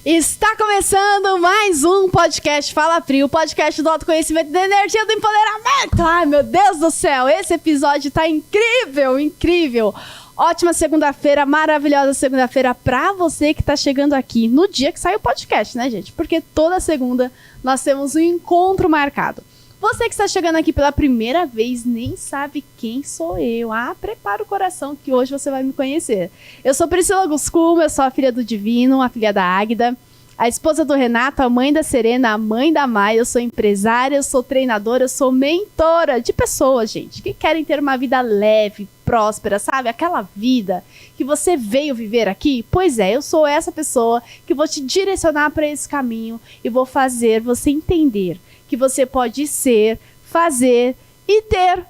Está começando mais um podcast Fala Pri, o podcast do autoconhecimento e da energia do empoderamento. Ai, meu Deus do céu, esse episódio tá incrível, incrível. Ótima segunda-feira, maravilhosa segunda-feira pra você que tá chegando aqui no dia que sai o podcast, né, gente? Porque toda segunda nós temos um encontro marcado. Você que está chegando aqui pela primeira vez nem sabe quem sou eu. Prepara o coração que hoje você vai me conhecer. Eu sou Priscila Guscuma, eu sou a filha do Divino, a filha da Águida, a esposa do Renato, a mãe da Serena, a mãe da Maia. Eu sou empresária, eu sou treinadora, eu sou mentora de pessoas, gente, que querem ter uma vida leve, próspera, sabe? Aquela vida que você veio viver aqui. Pois é, eu sou essa pessoa que vou te direcionar para esse caminho e vou fazer você entender que você pode ser, fazer e ter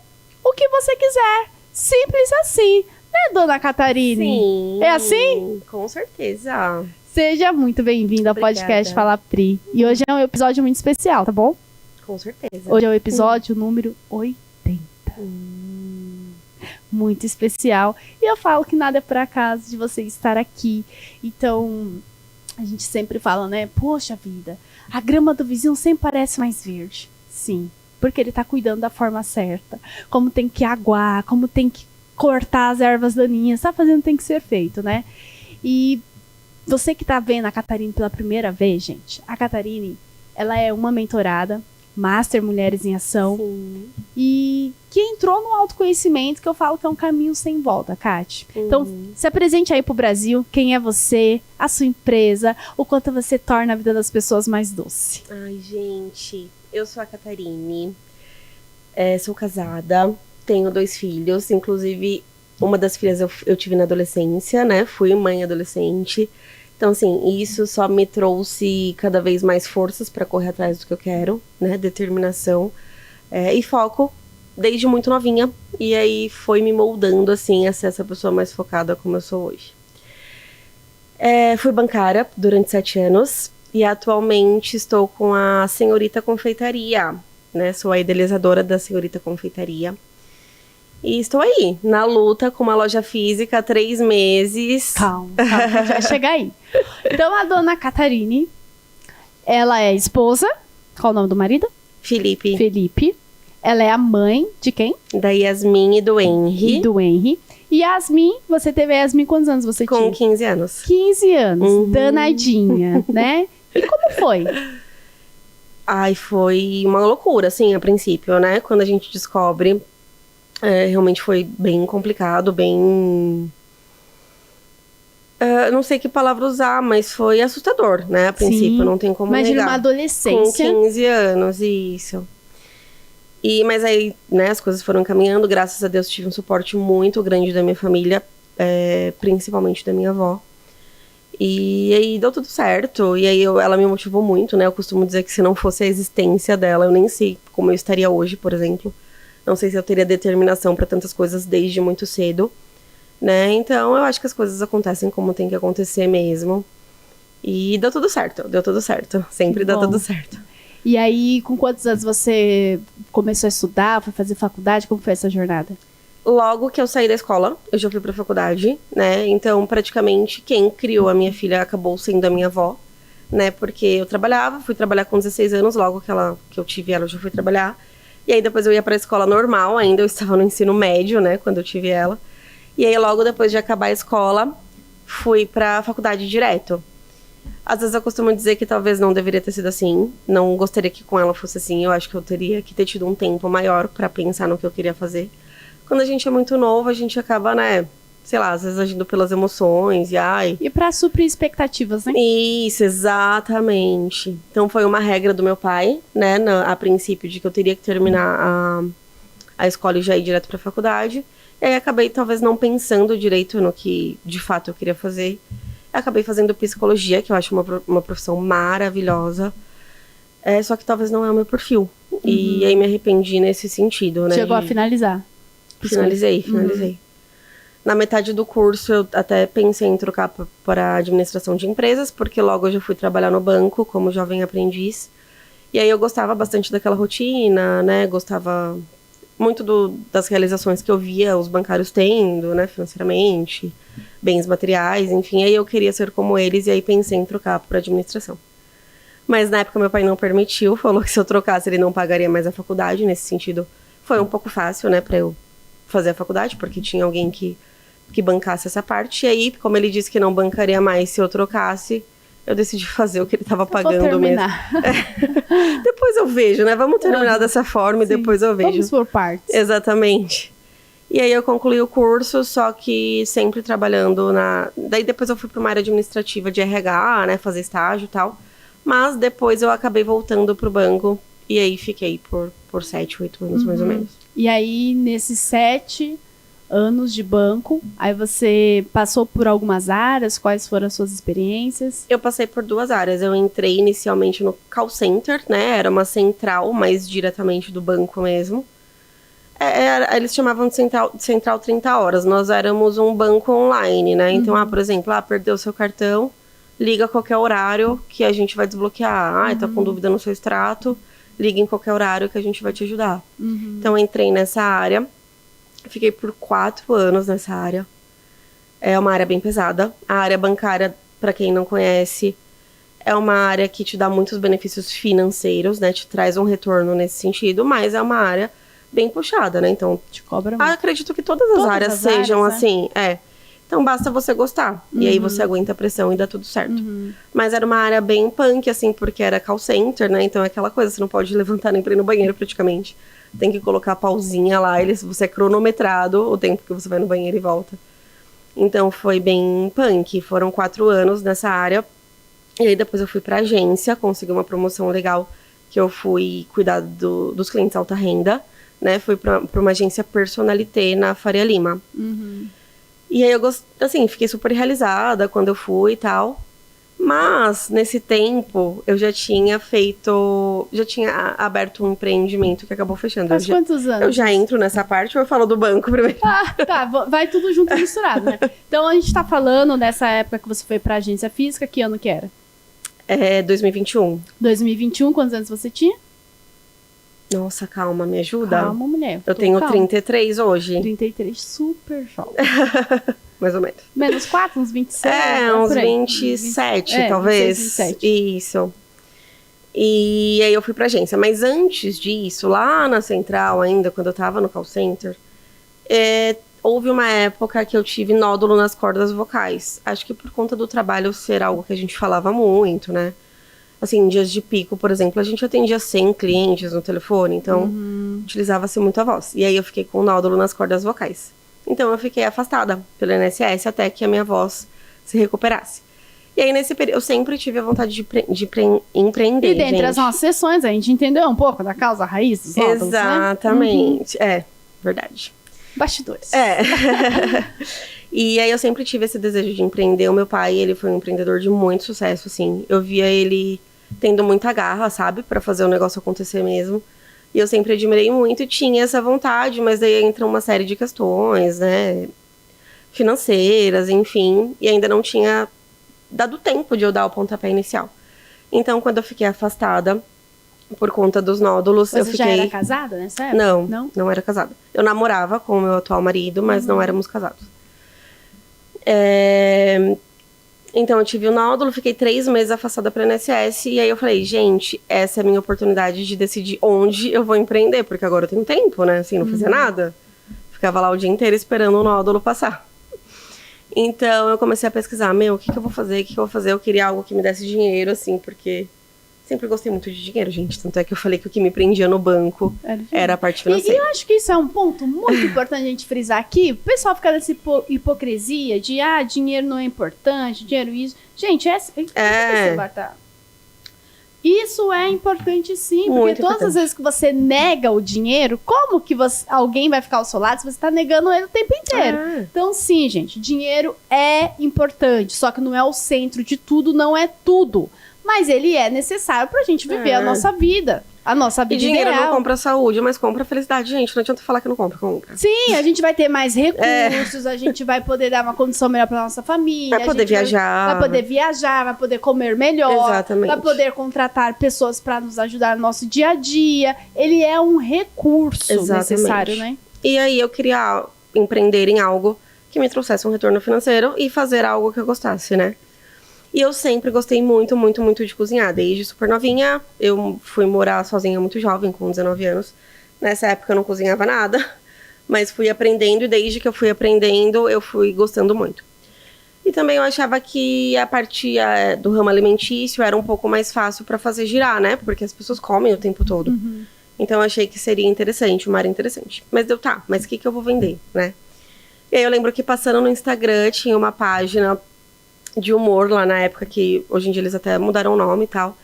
o que você quiser. Simples assim, né, dona Catarine? Sim. É assim? Com certeza. Seja muito bem-vinda ao podcast Fala Pri. E hoje é um episódio muito especial, tá bom? Com certeza. Hoje é o episódio número 80. Muito especial. E eu falo que nada é por acaso de você estar aqui. Então, a gente sempre fala, né? Poxa vida, a grama do vizinho sempre parece mais verde. Sim, porque ele tá cuidando da forma certa. Como tem que aguar, como tem que cortar as ervas daninhas. Tá fazendo, tem que ser feito, né? E você que tá vendo a Catarine pela primeira vez, gente, a Catarine, ela é uma mentorada, Master Mulheres em Ação. Sim. E que entrou no autoconhecimento, que eu falo que é um caminho sem volta, Kati. Então, se apresente aí pro Brasil, quem é você, a sua empresa, o quanto você torna a vida das pessoas mais doce. Ai, gente, eu sou a Catarine, sou casada, tenho 2 filhos, inclusive uma das filhas eu tive na adolescência, né, fui mãe adolescente. Então, assim, isso só me trouxe cada vez mais forças para correr atrás do que eu quero, né, determinação e foco desde muito novinha. E aí foi me moldando, assim, a ser essa pessoa mais focada como eu sou hoje. Fui bancária durante 7 anos e atualmente estou com a Senhorita Confeitaria, né, sou a idealizadora da Senhorita Confeitaria. E estou aí, na luta com uma loja física há 3 meses. Calma, a gente vai chegar aí. Então, a dona Catarine, ela é esposa. Qual o nome do marido? Felipe. Felipe. Ela é a mãe de quem? Da Yasmin e do Henry. E do Henry. E Yasmin, você teve a Yasmin quantos anos você tinha? Com 15 anos. 15 anos, danadinha, né? E como foi? Ai, foi uma loucura, assim, a princípio, né? Quando a gente descobre, realmente foi bem complicado, bem... não sei que palavra usar, mas foi assustador, né? A princípio, não tem como Imagina negar. uma adolescência. Com 15 anos, isso. Mas aí, né, as coisas foram caminhando. Graças a Deus, tive um suporte muito grande da minha família, principalmente da minha avó. E aí deu tudo certo. E aí ela me motivou muito, né? Eu costumo dizer que se não fosse a existência dela, eu nem sei como eu estaria hoje, por exemplo. Não sei se eu teria determinação para tantas coisas desde muito cedo, né? Então, eu acho que as coisas acontecem como tem que acontecer mesmo. E deu tudo certo, deu tudo certo. Sempre dá tudo certo. E aí, com quantos anos você começou a estudar, foi fazer faculdade? Como foi essa jornada? Logo que eu saí da escola, eu já fui pra faculdade, né? Então, praticamente, quem criou a minha filha acabou sendo a minha avó, né? Porque eu trabalhava, fui trabalhar com 16 anos, logo que eu tive ela, eu já fui trabalhar. E aí, depois eu ia pra escola normal, ainda eu estava no ensino médio, né? Quando eu tive ela. E aí, logo depois de acabar a escola, fui pra faculdade direto. Às vezes eu costumo dizer que talvez não deveria ter sido assim. Não gostaria que com ela fosse assim. Eu acho que eu teria que ter tido um tempo maior pra pensar no que eu queria fazer. Quando a gente é muito novo, a gente acaba, né, sei lá, às vezes agindo pelas emoções E pra suprir expectativas, né? Isso, exatamente. Então foi uma regra do meu pai, né, a princípio, de que eu teria que terminar a escola e já ir direto pra faculdade. E aí acabei talvez não pensando direito no que de fato eu queria fazer. Acabei fazendo psicologia, que eu acho uma profissão maravilhosa. Só que talvez não é o meu perfil. E aí me arrependi nesse sentido, né? Chegou a finalizar? Finalizei. Na metade do curso, eu até pensei em trocar para administração de empresas, porque logo eu já fui trabalhar no banco como jovem aprendiz. E aí eu gostava bastante daquela rotina, né? Gostava muito das realizações que eu via os bancários tendo, né? Financeiramente, bens materiais, enfim. Aí eu queria ser como eles e aí pensei em trocar para administração. Mas na época meu pai não permitiu, falou que se eu trocasse ele não pagaria mais a faculdade. Nesse sentido, foi um pouco fácil, né, para eu fazer a faculdade, porque tinha alguém que bancasse essa parte. E aí, como ele disse que não bancaria mais se eu trocasse, eu decidi fazer o que ele estava pagando mesmo. Depois eu vejo, né? Vamos terminar dessa forma e depois eu vejo. Vamos por partes. Exatamente. E aí eu concluí o curso, só que sempre trabalhando Daí depois eu fui para uma área administrativa de RH, né? Fazer estágio e tal. Mas depois eu acabei voltando pro banco. E aí fiquei por 7, 8 anos, mais ou menos. E aí, nesses 7 anos de banco, aí você passou por algumas áreas? Quais foram as suas experiências? Eu passei por 2 áreas. Eu entrei inicialmente no call center, né? Era uma central, mas diretamente do banco mesmo. Eles chamavam de central 30 horas. Nós éramos um banco online, né? Então, por exemplo, perdeu seu cartão, liga a qualquer horário que a gente vai desbloquear. Tá com dúvida no seu extrato, liga em qualquer horário que a gente vai te ajudar. Então, eu entrei nessa área. Fiquei por 4 anos nessa área. É uma área bem pesada. A área bancária, para quem não conhece, é uma área que te dá muitos benefícios financeiros, né? Te traz um retorno nesse sentido, mas é uma área bem puxada, né? Então, te cobra muito. Acredito que todas as áreas sejam assim, Então, basta você gostar. E aí você aguenta a pressão e dá tudo certo. Mas era uma área bem punk, assim, porque era call center, né? Então, é aquela coisa, você não pode levantar nem pra ir no banheiro, praticamente. Tem que colocar a pausinha lá, você é cronometrado o tempo que você vai no banheiro e volta. Então, foi bem punk. Foram 4 anos nessa área. E aí, depois eu fui pra agência, consegui uma promoção legal, que eu fui cuidar dos clientes alta renda, né? Fui pra uma agência Personalité na Faria Lima. E aí, fiquei super realizada quando eu fui e tal. Mas, nesse tempo, eu já tinha aberto um empreendimento que acabou fechando. Faz quantos anos? Eu já entro nessa parte ou eu falo do banco primeiro? Tá, vai tudo junto e misturado, né? Então, a gente tá falando dessa época que você foi pra agência física, que ano que era? 2021. 2021, quantos anos você tinha? Nossa, calma, me ajuda? Calma, mulher. Eu tenho 33 hoje. 33, super jovem. Mais ou menos. Menos 4, uns 26? Uns 27, talvez. 26, 27. Isso. E aí eu fui pra agência. Mas antes disso, lá na central ainda, quando eu tava no call center, houve uma época que eu tive nódulo nas cordas vocais. Acho que por conta do trabalho ser algo que a gente falava muito, né? Assim, em dias de pico, por exemplo, a gente atendia 100 clientes no telefone, então utilizava-se muito a voz. E aí eu fiquei com nódulo nas cordas vocais. Então eu fiquei afastada pelo INSS até que a minha voz se recuperasse. E aí nesse período eu sempre tive a vontade de empreender, E dentre as nossas sessões a gente entendeu um pouco da causa raiz dos nódulos, exatamente, né? Verdade. Bastidores. E aí eu sempre tive esse desejo de empreender. O meu pai, ele foi um empreendedor de muito sucesso, assim. Eu via ele tendo muita garra, sabe? Pra fazer o negócio acontecer mesmo. E eu sempre admirei muito e tinha essa vontade, mas daí entra uma série de questões, né? Financeiras, enfim. E ainda não tinha dado tempo de eu dar o pontapé inicial. Então, quando eu fiquei afastada por conta dos nódulos, Você já era casada nessa época? Não era casada. Eu namorava com o meu atual marido, mas não éramos casados. Então eu tive o nódulo, fiquei 3 meses afastada para INSS e aí eu falei, gente, essa é a minha oportunidade de decidir onde eu vou empreender, porque agora eu tenho tempo, né? Assim, não fazia nada. Ficava lá o dia inteiro esperando o nódulo passar. Então eu comecei a pesquisar, o que eu vou fazer, o que eu vou fazer? Eu queria algo que me desse dinheiro, assim, porque sempre gostei muito de dinheiro, gente. Tanto é que eu falei que o que me prendia no banco era a parte financeira. E eu acho que isso é um ponto muito importante a gente frisar aqui. O pessoal fica nessa hipocrisia de, dinheiro não é importante, dinheiro isso. Gente, isso é importante sim, porque muito todas importante. as vezes que você nega o dinheiro, como que alguém vai ficar ao seu lado se você tá negando ele o tempo inteiro? Então sim, gente, dinheiro é importante, só que não é o centro de tudo, não é tudo. Mas ele é necessário pra gente viver a nossa vida. A nossa E vida dinheiro ideal. não compra saúde, mas compra felicidade, gente. Não adianta falar que não compra, compra. Sim, a gente vai ter mais recursos, a gente vai poder dar uma condição melhor pra nossa família. Vai poder a gente viajar. Vai poder viajar, vai poder comer melhor. Exatamente. Vai poder contratar pessoas pra nos ajudar no nosso dia a dia. Ele é um recurso Exatamente. necessário, né? E aí eu queria empreender em algo que me trouxesse um retorno financeiro e fazer algo que eu gostasse, né? E eu sempre gostei muito, muito, muito de cozinhar. Desde super novinha, eu fui morar sozinha muito jovem, com 19 anos. Nessa época eu não cozinhava nada, mas fui aprendendo. E desde que eu fui aprendendo, eu fui gostando muito. E também eu achava que a partir do ramo alimentício era um pouco mais fácil para fazer girar, né? Porque as pessoas comem o tempo todo. Então eu achei que seria interessante, uma área interessante. Mas mas o que eu vou vender, né? E aí eu lembro que passando no Instagram tinha uma página de humor lá na época, que hoje em dia eles até mudaram o nome e tal.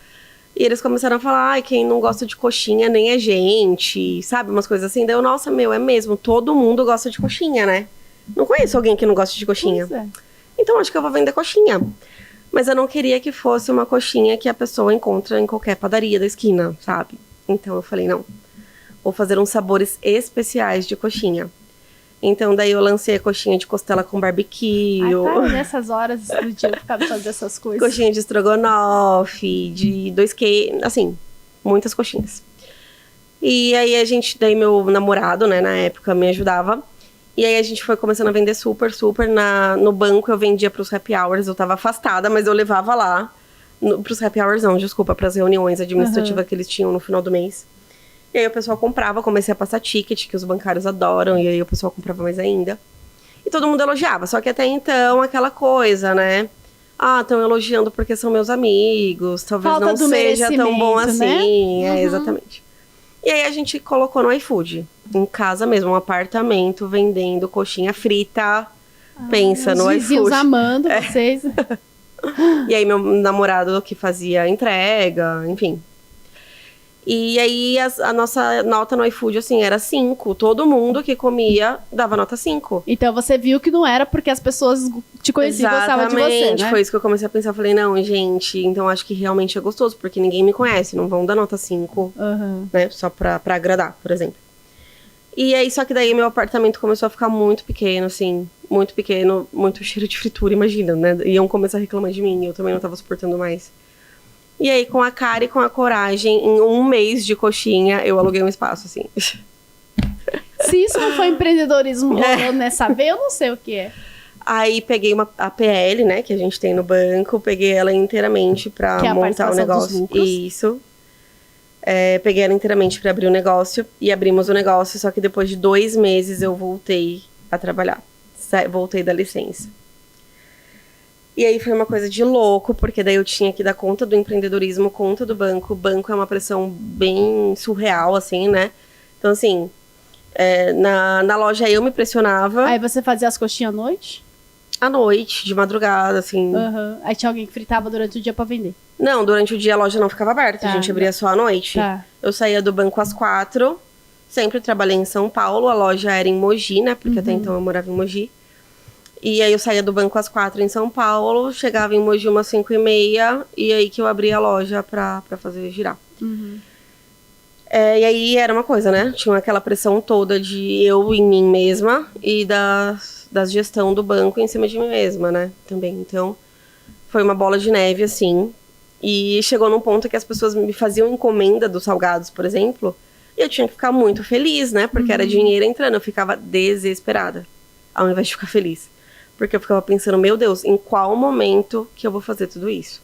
E eles começaram a falar, ai, quem não gosta de coxinha nem é gente, sabe? Umas coisas assim. Daí eu, nossa, é mesmo, todo mundo gosta de coxinha, né? Não conheço alguém que não gosta de coxinha. Pois é. Então acho que eu vou vender coxinha. Mas eu não queria que fosse uma coxinha que a pessoa encontra em qualquer padaria da esquina, sabe? Então eu falei, não, vou fazer uns sabores especiais de coxinha. Então daí eu lancei a coxinha de costela com barbecue. Ai, nessas horas do dia eu ficava fazendo essas coisas. Coxinha de estrogonofe, de 2 queijos, assim, muitas coxinhas. E aí daí meu namorado, né, na época, me ajudava. E aí a gente foi começando a vender super. No banco eu vendia pros happy hours, eu tava afastada, mas eu levava lá. Pros happy hours não, desculpa, pras reuniões administrativas que eles tinham no final do mês. E aí o pessoal comprava, comecei a passar ticket, que os bancários adoram, e aí o pessoal comprava mais ainda. E todo mundo elogiava, só que até então aquela coisa, né? Ah, estão elogiando porque são meus amigos, talvez Falta não do seja tão bom assim. né? Exatamente. E aí a gente colocou no iFood, em casa mesmo, um apartamento vendendo coxinha frita. Pensa no Os vizinhos iFood. amando vocês. E aí meu namorado que fazia entrega, enfim. E aí a nossa nota no iFood, assim, era 5. Todo mundo que comia dava nota 5. Então você viu que não era porque as pessoas te conheciam e gostavam de você, né? Foi isso que eu comecei a pensar. Eu falei, não, gente, então acho que realmente é gostoso, porque ninguém me conhece, não vão dar nota 5, né? Só pra agradar, por exemplo. E aí, só que daí meu apartamento começou a ficar muito pequeno, assim, muito pequeno, muito cheiro de fritura, imagina, né? Iam começar a reclamar de mim, eu também não tava suportando mais. E aí, com a cara e com a coragem, em 1 mês de coxinha, eu aluguei um espaço, assim. Se isso não foi empreendedorismo rolando nessa veia, eu não sei o que é. Aí peguei a PL, né, que a gente tem no banco, peguei ela inteiramente pra Que é a montar o participação dos negócio. lucros. Isso. Peguei ela inteiramente pra abrir o negócio e abrimos o negócio, só que depois de 2 meses eu voltei a trabalhar. Voltei da licença. E aí foi uma coisa de louco, porque daí eu tinha que dar conta do empreendedorismo, conta do banco. O banco é uma pressão bem surreal, assim, né? Então, assim, na loja eu me pressionava. Aí você fazia as coxinhas à noite? À noite, de madrugada, assim. Aí tinha alguém que fritava durante o dia pra vender. Não, durante o dia a loja não ficava aberta, a gente abria só à noite. Tá. Eu saía do banco às 4, sempre trabalhei em São Paulo, a loja era em Mogi, né? Porque até então eu morava em Mogi. E aí eu saía do banco às 4 em São Paulo, chegava em Mogi umas 5h30, e aí que eu abria a loja pra fazer girar. E aí era uma coisa, né? Tinha aquela pressão toda de eu em mim mesma e da gestão do banco em cima de mim mesma, né? Também. Então, foi uma bola de neve, assim. E chegou num ponto que as pessoas me faziam encomenda dos salgados, por exemplo, e eu tinha que ficar muito feliz, né? Porque era dinheiro entrando, eu ficava desesperada, ao invés de ficar feliz. Porque eu ficava pensando, meu Deus, em qual momento que eu vou fazer tudo isso?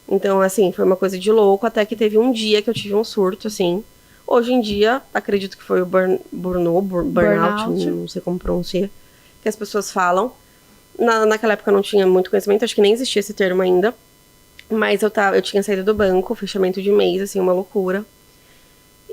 Então, assim, foi uma coisa de louco, até que teve um dia que eu tive um surto, assim. Hoje em dia, acredito que foi o burnout, não sei como pronuncia, que as pessoas falam. Naquela época eu não tinha muito conhecimento, acho que nem existia esse termo ainda. Mas eu tinha saído do banco, fechamento de mês, assim, uma loucura.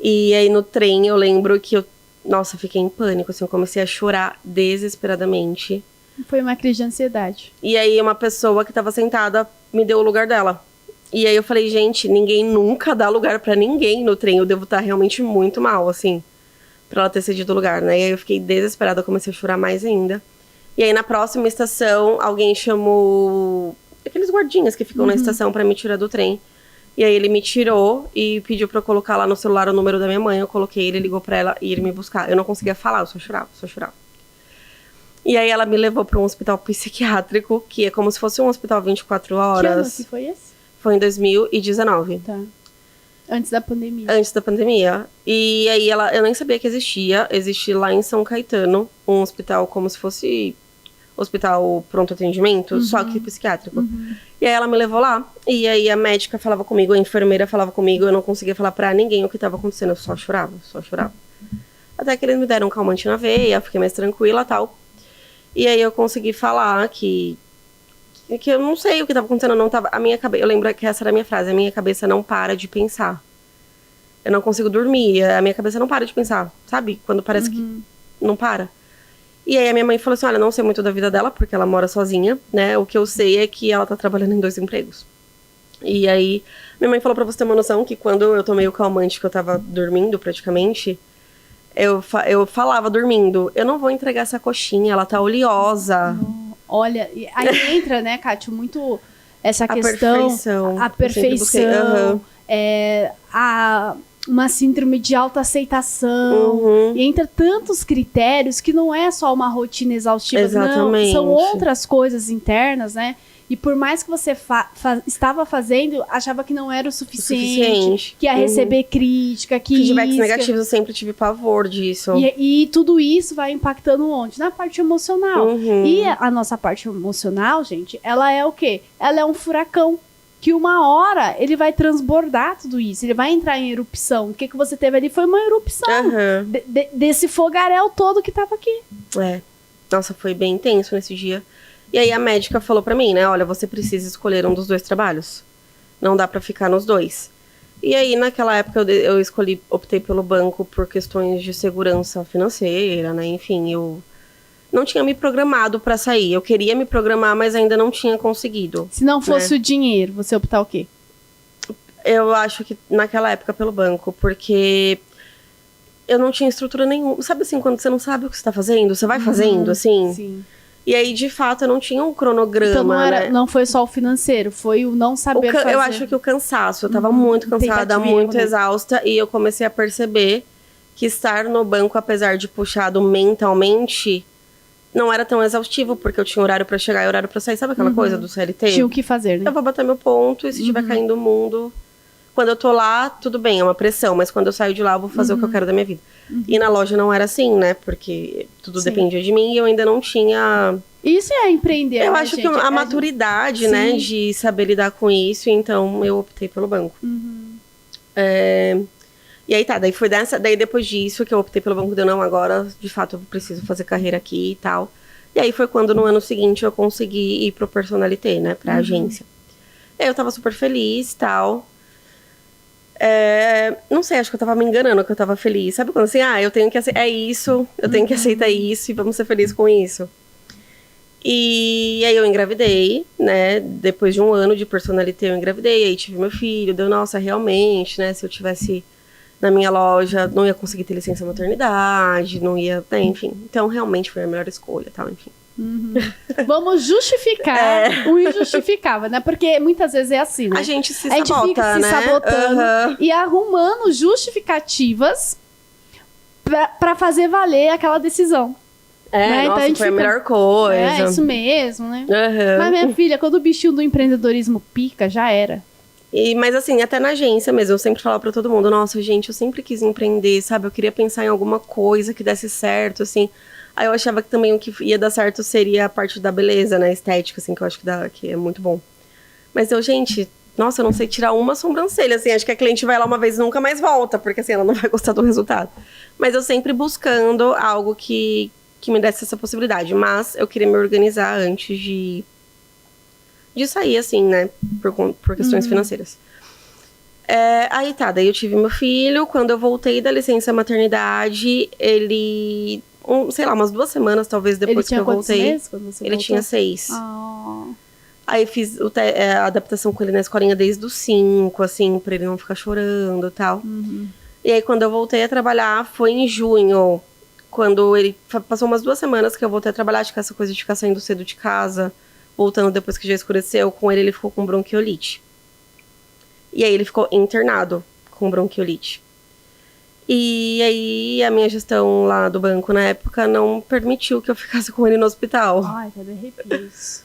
E aí no trem eu lembro que nossa, fiquei em pânico, assim, eu comecei a chorar desesperadamente. Foi uma crise de ansiedade. E aí uma pessoa que tava sentada me deu o lugar dela. E aí eu falei, gente, ninguém nunca dá lugar pra ninguém no trem, eu devo estar realmente muito mal, assim, pra ela ter cedido o lugar, né? E aí eu fiquei desesperada, eu comecei a chorar mais ainda. E aí na próxima estação, alguém chamou aqueles guardinhas que ficam na estação pra me tirar do trem. E aí ele me tirou e pediu pra eu colocar lá no celular o número da minha mãe. Eu coloquei, ele ligou pra ela e ele me buscar. Eu não conseguia falar, eu só chorava. E aí ela me levou pra um hospital psiquiátrico, que é como se fosse um hospital 24 horas. Que ano que foi esse? Foi em 2019. Tá. Antes da pandemia. Antes da pandemia. E aí eu nem sabia que existia. Existe lá em São Caetano um hospital como se fosse hospital pronto atendimento, só que psiquiátrico. E aí ela me levou lá. E aí a médica falava comigo, a enfermeira falava comigo. Eu não conseguia falar pra ninguém o que tava acontecendo. Eu só chorava. Até que eles me deram um calmante na veia, fiquei mais tranquila e tal. E aí eu consegui falar que eu não sei o que tava acontecendo, não tava, eu lembro que essa era a minha frase, a minha cabeça não para de pensar. Eu não consigo dormir, a minha cabeça não para de pensar, sabe? Quando parece que não para. E aí a minha mãe falou assim, olha, não sei muito da vida dela, porque ela mora sozinha, né? O que eu sei é que ela tá trabalhando em 2 empregos. E aí, minha mãe falou, pra você ter uma noção, que quando eu tomei o calmante, que eu tava dormindo praticamente, eu falava dormindo, eu não vou entregar essa coxinha, ela tá oleosa. Olha, aí entra, né, Kátia, muito essa questão, a perfeição, uma síndrome de autoaceitação, e entra tantos critérios que não é só uma rotina exaustiva, não, são outras coisas internas, né? E por mais que você estava fazendo, achava que não era o suficiente. Que ia receber crítica, feedbacks negativos, eu sempre tive pavor disso. E tudo isso vai impactando onde? Na parte emocional. E a nossa parte emocional, gente, ela é o quê? Ela é um furacão. Que uma hora ele vai transbordar tudo isso, ele vai entrar em erupção. O que você teve ali foi uma erupção desse fogaréu todo que tava aqui. Nossa, foi bem intenso nesse dia. E aí a médica falou pra mim, né, olha, você precisa escolher um dos 2 trabalhos. Não dá pra ficar nos 2. E aí, naquela época, eu optei pelo banco por questões de segurança financeira, né, enfim, eu não tinha me programado pra sair. Eu queria me programar, mas ainda não tinha conseguido. Se não fosse o dinheiro, você optar o quê? Eu acho que naquela época pelo banco, porque eu não tinha estrutura nenhuma. Sabe assim, quando você não sabe o que você tá fazendo, você vai fazendo, assim? Sim. E aí, de fato, eu não tinha um cronograma, então não foi só o financeiro, foi o não saber fazer. Eu acho que o cansaço, eu tava muito cansada, muito exausta, e eu comecei a perceber que estar no banco, apesar de puxado mentalmente, não era tão exaustivo, porque eu tinha horário pra chegar e horário pra sair. Sabe aquela coisa do CLT? Tinha o que fazer, né? Eu vou bater meu ponto, e se estiver caindo o mundo... Quando eu tô lá, tudo bem, é uma pressão, mas quando eu saio de lá, eu vou fazer o que eu quero da minha vida. E na loja não era assim, né? Porque tudo dependia de mim e eu ainda não tinha... Isso é empreender, Eu acho que a maturidade, né? De saber lidar com isso, então eu optei pelo banco. E aí tá, daí depois disso que eu optei pelo banco, deu não, agora de fato eu preciso fazer carreira aqui e tal. E aí foi quando no ano seguinte eu consegui ir pro Personalité, né? Pra agência. E aí eu tava super feliz e tal. Não sei, acho que eu tava me enganando que eu tava feliz. Sabe quando assim, eu tenho que aceitar isso, eu tenho que aceitar isso e vamos ser felizes com isso. E aí eu engravidei, né? Depois de um ano de Personalité eu engravidei, aí tive meu filho, deu, nossa, realmente, né? Se eu tivesse na minha loja, não ia conseguir ter licença maternidade, não ia, né, enfim. Então realmente foi a melhor escolha, tal, enfim. Vamos justificar o injustificável, né? Porque muitas vezes é assim, né? A gente se sabota, a gente fica se sabotando e arrumando justificativas pra fazer valer aquela decisão. Né? Nossa, então foi a melhor coisa. É isso mesmo, né? Mas minha filha, quando o bichinho do empreendedorismo pica, já era. Mas assim, até na agência mesmo, eu sempre falava pra todo mundo, nossa, gente, eu sempre quis empreender, sabe? Eu queria pensar em alguma coisa que desse certo, assim. Aí eu achava que também o que ia dar certo seria a parte da beleza, né? Estética, assim, que eu acho que é muito bom. Mas eu, gente, nossa, eu não sei tirar uma sobrancelha, assim. Acho que a cliente vai lá uma vez e nunca mais volta, porque assim, ela não vai gostar do resultado. Mas eu sempre buscando algo que me desse essa possibilidade. Mas eu queria me organizar antes de sair, assim, né? Por questões financeiras. Aí tá, daí eu tive meu filho. Quando eu voltei da licença maternidade, ele... sei lá, umas 2 semanas, talvez, depois que eu voltei. Ele tinha quantos meses quando você voltou? Ele tinha 6. Oh. Aí fiz a adaptação com ele na escolinha desde os 5, assim, pra ele não ficar chorando e tal. E aí, quando eu voltei a trabalhar, foi em junho. Quando ele... Passou umas 2 semanas que eu voltei a trabalhar, acho que essa coisa de ficar saindo cedo de casa, voltando depois que já escureceu, com ele ficou com bronquiolite. E aí ele ficou internado com bronquiolite. E aí a minha gestão lá do banco na época não permitiu que eu ficasse com ele no hospital. Ai, tá de arrepios.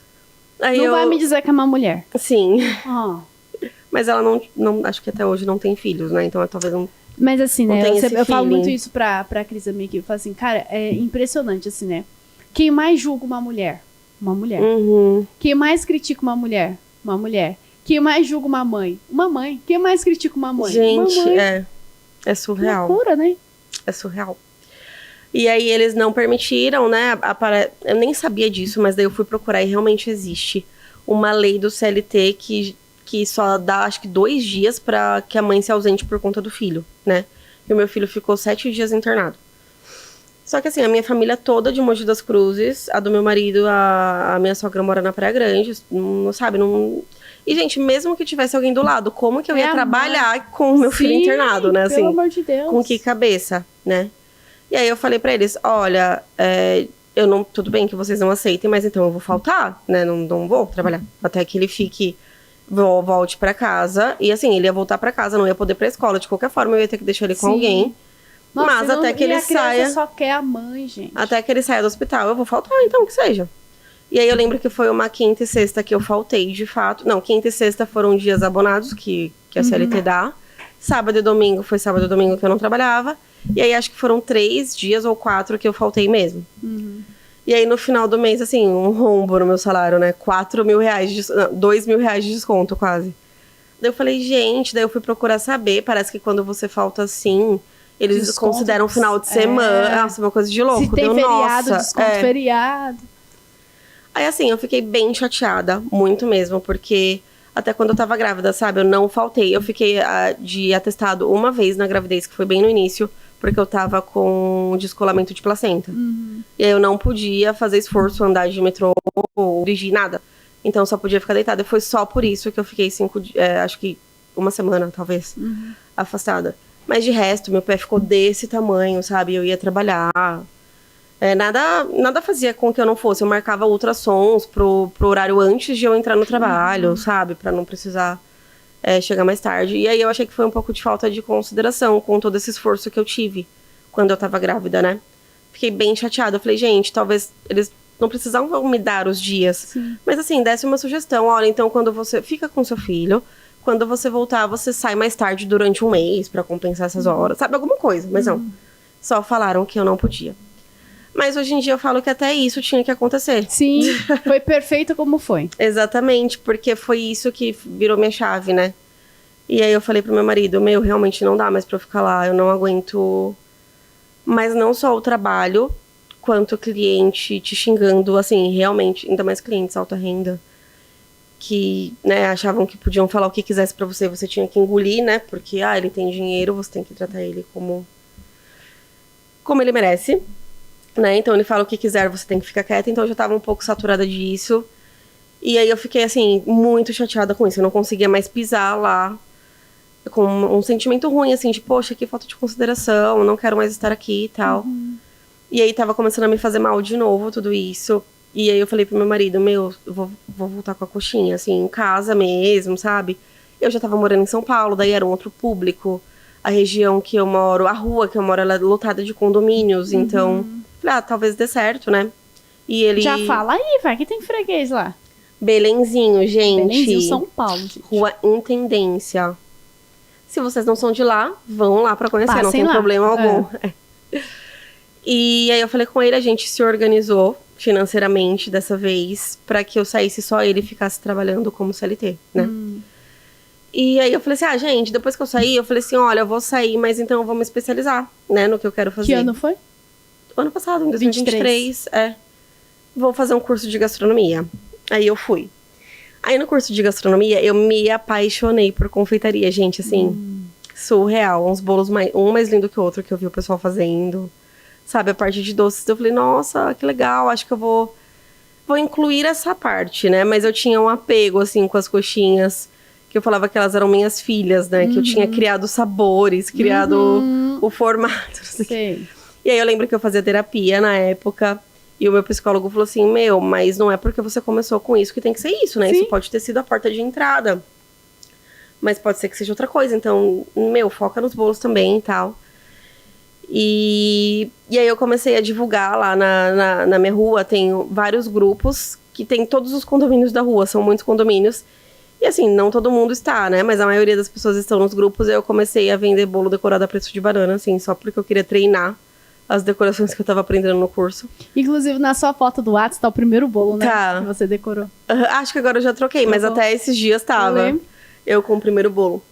Aí Não vai me dizer que é uma mulher. Sim. Ó. Mas ela não, acho que até hoje não tem filhos, né? Então talvez não. Mas assim, Não né? tem Eu, esse eu falo feeling. muito isso pra Cris, amiga, que eu falo assim, cara, é impressionante, assim, né? Quem mais julga uma mulher? Uma mulher. Uhum. Quem mais critica uma mulher? Uma mulher. Quem mais julga uma mãe? Uma mãe. Quem mais critica uma mãe? Gente, uma mãe. é Que surreal. loucura, né? É surreal. E aí eles não permitiram, né? Eu nem sabia disso, mas daí eu fui procurar e realmente existe uma lei do CLT que só dá, acho que 2 dias pra que a mãe se ausente por conta do filho, né? E o meu filho ficou 7 dias internado. Só que assim, a minha família toda de Mogi das Cruzes, a do meu marido, a minha sogra mora na Praia Grande, não sabe, não... E, gente, mesmo que tivesse alguém do lado, como que eu É ia a trabalhar com o meu filho Sim, internado, né? Assim, Pelo amor de Deus. com que cabeça, né? E aí eu falei pra eles, olha, eu não, tudo bem que vocês não aceitem, mas então eu vou faltar, né? Não vou trabalhar. Até que ele volte pra casa. E assim, ele ia voltar pra casa, não ia poder ir pra escola. De qualquer forma, eu ia ter que deixar ele com Sim. alguém. Nossa, Mas até que e ele a criança saia. só quer a mãe, gente. Até que ele saia do hospital, eu vou faltar, então que seja. E aí eu lembro que foi uma quinta e sexta que eu faltei, de fato. Não, quinta e sexta foram dias abonados que a CLT dá. Sábado e domingo foi sábado e domingo que eu não trabalhava. E aí acho que foram 3 dias ou 4 que eu faltei mesmo. E aí no final do mês, assim, um rombo no meu salário, né? 4 mil reais, 2 mil reais de desconto quase. Daí eu falei, gente, daí eu fui procurar saber. Parece que quando você falta assim, eles Desconto, consideram final de semana. Nossa, uma coisa de louco. Se tem Deu, feriado, nossa, desconto feriado. Aí, assim, eu fiquei bem chateada, muito mesmo, porque até quando eu tava grávida, sabe, eu não faltei. Eu fiquei de atestado uma vez na gravidez, que foi bem no início, porque eu tava com descolamento de placenta. E aí eu não podia fazer esforço, andar de metrô ou dirigir, nada. Então eu só podia ficar deitada. E foi só por isso que eu fiquei acho que 1 semana, talvez, afastada. Mas de resto, meu pé ficou desse tamanho, sabe? Eu ia trabalhar. Nada fazia com que eu não fosse. Eu marcava ultrassons pro horário antes de eu entrar no trabalho, sabe? Pra não precisar chegar mais tarde. E aí eu achei que foi um pouco de falta de consideração com todo esse esforço que eu tive quando eu tava grávida, né? Fiquei bem chateada. Eu falei, gente, talvez eles não precisavam me dar os dias. Sim. Mas assim, desse uma sugestão. Olha, então quando você fica com seu filho, quando você voltar, você sai mais tarde durante um mês pra compensar essas horas. Sabe, alguma coisa. Mas não. Só falaram que eu não podia. Mas hoje em dia eu falo que até isso tinha que acontecer. Sim, foi perfeito como foi. Exatamente, porque foi isso que virou minha chave, né? E aí eu falei pro meu marido, realmente não dá mais pra eu ficar lá, eu não aguento. Mas não só o trabalho, quanto o cliente te xingando, assim, realmente, ainda mais clientes alta renda, que, né, achavam que podiam falar o que quisesse pra você, você tinha que engolir, né? Porque, ele tem dinheiro, você tem que tratar ele como ele merece. Né? Então ele fala o que quiser, você tem que ficar quieta. Então eu já tava um pouco saturada disso. E aí eu fiquei, assim, muito chateada com isso. Eu não conseguia mais pisar lá com um sentimento ruim, assim, de, poxa, que falta de consideração, não quero mais estar aqui e tal. E aí tava começando a me fazer mal de novo, tudo isso. E aí eu falei pro meu marido, eu vou voltar com a coxinha, assim, em casa mesmo, sabe? Eu já tava morando em São Paulo, daí era um outro público. A região que eu moro, a rua que eu moro, ela é lotada de condomínios, então... Falei, talvez dê certo, né? E ele... Já fala aí, vai, que tem freguês lá. Belenzinho, gente. Belenzinho, São Paulo, gente. Rua Intendência. Se vocês não são de lá, vão lá pra conhecer, não tem lá. problema algum. E aí eu falei com ele, a gente se organizou financeiramente dessa vez pra que eu saísse só ele e ficasse trabalhando como CLT, né? E aí eu falei assim, gente, depois que eu saí, eu falei assim, olha, eu vou sair, mas então eu vou me especializar, né, no que eu quero fazer. Que ano foi? Ano passado, em 2023, vou fazer um curso de gastronomia. Aí eu fui. Aí no curso de gastronomia, eu me apaixonei por confeitaria, gente, assim, surreal. Uns bolos um mais lindo que o outro que eu vi o pessoal fazendo. Sabe, a parte de doces, eu falei, nossa, que legal, acho que eu vou incluir essa parte, né? Mas eu tinha um apego, assim, com as coxinhas, que eu falava que elas eram minhas filhas, né? Que eu tinha criado sabores, criado o formato. Sei. E aí eu lembro que eu fazia terapia na época, e o meu psicólogo falou assim, mas não é porque você começou com isso que tem que ser isso, né? Sim. Isso pode ter sido a porta de entrada. Mas pode ser que seja outra coisa. Então, foca nos bolos também e tal. E aí eu comecei a divulgar lá na minha rua. Tem vários grupos que tem todos os condomínios da rua. São muitos condomínios. E assim, não todo mundo está, né? Mas a maioria das pessoas estão nos grupos. E eu comecei a vender bolo decorado a preço de banana, assim. Só porque eu queria treinar as decorações que eu tava aprendendo no curso. Inclusive, na sua foto do WhatsApp tá o primeiro bolo, né? Tá. Que você decorou. Acho que agora eu já troquei, mas até esses dias tava. Eu com o primeiro bolo.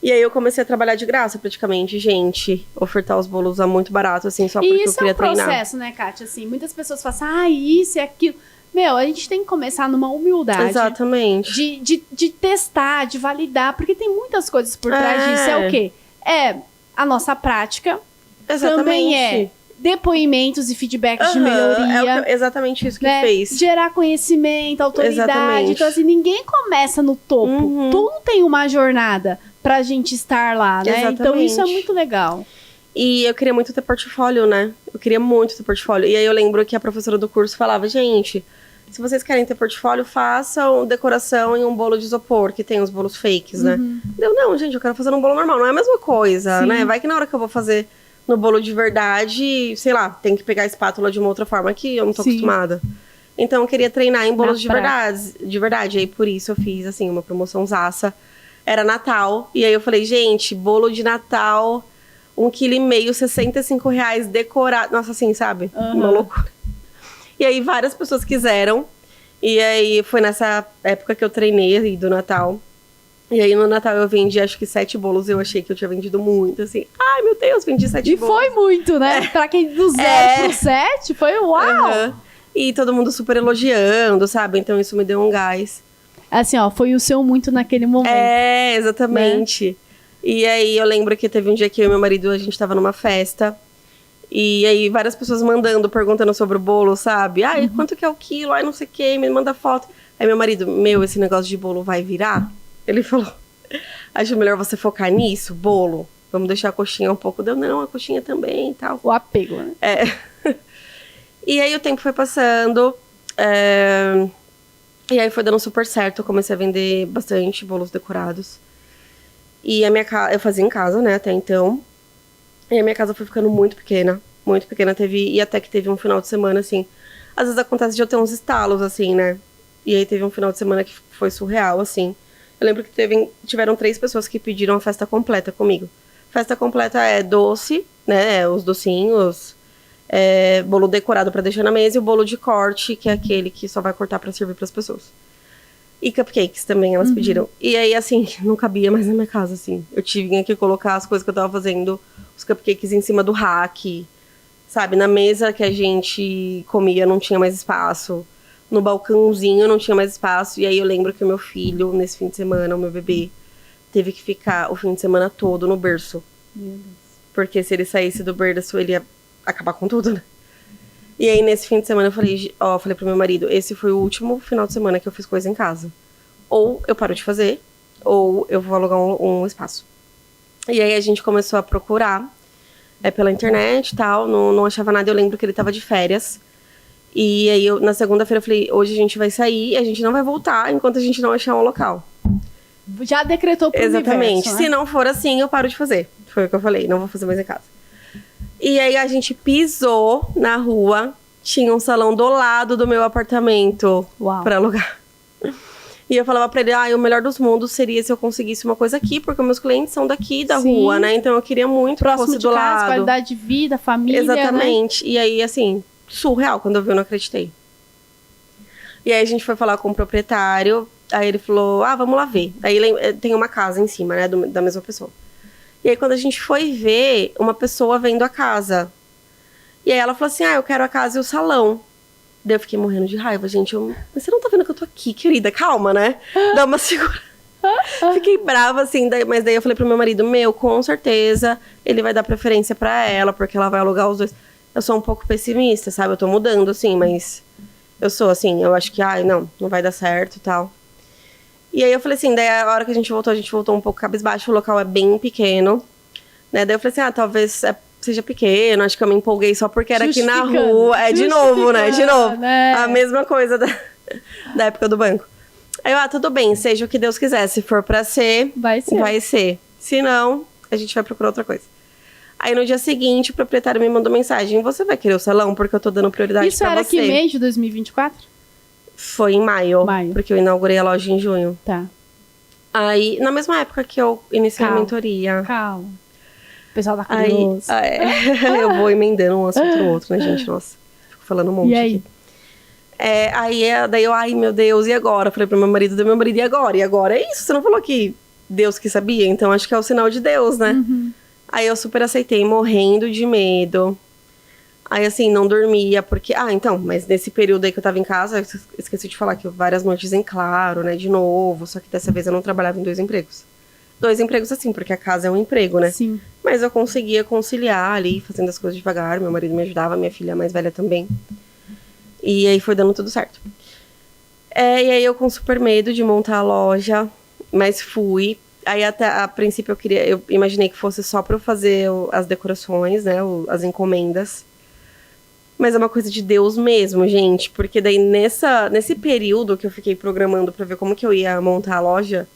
E aí eu comecei a trabalhar de graça, praticamente, gente. Ofertar os bolos a muito barato, assim, só porque eu queria treinar. Isso é um processo, né, Kátia? Assim, muitas pessoas falam assim, isso e aquilo. Meu, a gente tem que começar numa humildade. Exatamente. De testar, de validar, porque tem muitas coisas por trás disso. É o quê? É a nossa prática. Exatamente. Também é depoimentos e feedbacks de melhoria. Exatamente isso que fez. Gerar conhecimento, autoridade. Exatamente. Então, assim, ninguém começa no topo. Tudo tem uma jornada pra gente estar lá, né? Exatamente. Então, isso é muito legal. E eu queria muito ter portfólio, né? Eu queria muito ter portfólio. E aí eu lembro que a professora do curso falava, gente, se vocês querem ter portfólio, façam decoração em um bolo de isopor, que tem os bolos fakes, né? Não, gente, eu quero fazer num bolo normal. Não é a mesma coisa, né? Vai que na hora que eu vou fazer no bolo de verdade, sei lá, tem que pegar a espátula de uma outra forma que eu não tô acostumada. Então eu queria treinar em bolos de verdade. Aí por isso eu fiz, assim, uma promoçãozaça. Era Natal. E aí eu falei, gente, bolo de Natal, 1,5 kg, R$65 decorado. Nossa, assim, sabe? Uma loucura. E aí várias pessoas quiseram. E aí foi nessa época que eu treinei do Natal. E aí no Natal eu vendi acho que 7 bolos. Eu achei que eu tinha vendido muito, assim. Ai, meu Deus, vendi 7 bolos. E foi muito, né? Pra quem do 0 pro 7, foi uau! E todo mundo super elogiando, sabe? Então isso me deu um gás. Assim, ó, foi o seu muito naquele momento. Exatamente. Né? E aí eu lembro que teve um dia que eu e meu marido, a gente tava numa festa. E aí várias pessoas mandando, perguntando sobre o bolo, sabe? Ai, quanto que é o quilo? Ai, não sei o que, me manda foto. Aí meu marido, esse negócio de bolo vai virar? Ele falou, acho melhor você focar nisso, bolo. Vamos deixar a coxinha um pouco. Não, a coxinha também e tal. O apego, né? E aí o tempo foi passando. E aí foi dando super certo. Eu comecei a vender bastante bolos decorados. E a minha casa, eu fazia em casa, né, até então. E a minha casa foi ficando muito pequena. Muito pequena. E até que teve um final de semana, assim. Às vezes acontece de eu ter uns estalos, assim, né? E aí teve um final de semana que foi surreal, assim. Eu lembro que tiveram 3 pessoas que pediram a festa completa comigo. Festa completa é doce, né? Os docinhos. Bolo decorado pra deixar na mesa. E o bolo de corte, que é aquele que só vai cortar pra servir pras pessoas. E cupcakes também, elas pediram. E aí, assim, não cabia mais na minha casa, assim. Eu tinha que colocar as coisas que eu tava fazendo, os cupcakes em cima do rack, sabe? Na mesa que a gente comia não tinha mais espaço. No balcãozinho não tinha mais espaço. E aí eu lembro que o meu filho, nesse fim de semana, o meu bebê, teve que ficar o fim de semana todo no berço. Meu Deus. Porque se ele saísse do berço, ele ia acabar com tudo, né? E aí, nesse fim de semana, eu falei pro meu marido, esse foi o último final de semana que eu fiz coisa em casa. Ou eu paro de fazer, ou eu vou alugar um espaço. E aí, a gente começou a procurar pela internet e tal, não achava nada. Eu lembro que ele tava de férias. E aí, na segunda-feira, eu falei, hoje a gente vai sair e a gente não vai voltar enquanto a gente não achar um local. Já decretou pro Exatamente. universo, né? Se não for assim, eu paro de fazer. Foi o que eu falei, não vou fazer mais em casa. E aí a gente pisou na rua, tinha um salão do lado do meu apartamento pra alugar. E eu falava pra ele, o melhor dos mundos seria se eu conseguisse uma coisa aqui, porque meus clientes são daqui da rua, né? Então eu queria muito próximo que fosse de do casa, lado. qualidade de vida, família, Exatamente. Né? E aí, assim, surreal, quando eu vi, eu não acreditei. E aí a gente foi falar com o proprietário, aí ele falou, vamos lá ver. Aí tem uma casa em cima, né, da mesma pessoa. E aí, quando a gente foi ver, uma pessoa vendo a casa. E aí, ela falou assim, eu quero a casa e o salão. Daí eu fiquei morrendo de raiva, gente. Mas você não tá vendo que eu tô aqui, querida? Calma, né? Dá uma segura. Fiquei brava, assim. Mas daí eu falei pro meu marido, com certeza, ele vai dar preferência pra ela, porque ela vai alugar os 2. Eu sou um pouco pessimista, sabe? Eu tô mudando, assim, mas... Eu sou, assim, eu acho que, não vai dar certo e tal. E aí eu falei assim, daí a hora que a gente voltou um pouco cabisbaixo, o local é bem pequeno, né? Daí eu falei assim, talvez seja pequeno, acho que eu me empolguei só porque era aqui na rua. De novo, né? De novo. Né? A mesma coisa da época do banco. Aí eu, tudo bem, seja o que Deus quiser. Se for pra ser, Vai ser. vai ser. Se não, a gente vai procurar outra coisa. Aí no dia seguinte, o proprietário me mandou mensagem: você vai querer o salão? Porque eu tô dando prioridade Isso pra era você. que mês de 2024? Foi em maio, Maio. porque eu inaugurei a loja em junho. Tá. Aí, na mesma época que eu iniciei a Calma. mentoria. Calma. O pessoal tá Aí, curioso. eu vou emendando um assunto no outro, né, gente? Nossa, fico falando um monte E aí? aqui. Daí eu, ai, meu Deus, e agora? Falei pro meu marido, e agora? E agora? É isso, você não falou que Deus que sabia? Então acho que é o sinal de Deus, né? Aí eu super aceitei, morrendo de medo. Aí, assim, não dormia, porque... mas nesse período aí que eu tava em casa, eu esqueci de falar que várias noites em claro, né, de novo. Só que dessa vez eu não trabalhava em 2 empregos. 2 empregos, assim, porque a casa é um emprego, né? Sim. Mas eu conseguia conciliar ali, fazendo as coisas devagar. Meu marido me ajudava, minha filha mais velha também. E aí foi dando tudo certo. E aí eu com super medo de montar a loja, mas fui. Aí até a princípio eu imaginei que fosse só pra eu fazer as decorações, né, as encomendas. Mas é uma coisa de Deus mesmo, gente. Porque daí nesse período que eu fiquei programando pra ver como que eu ia montar a loja,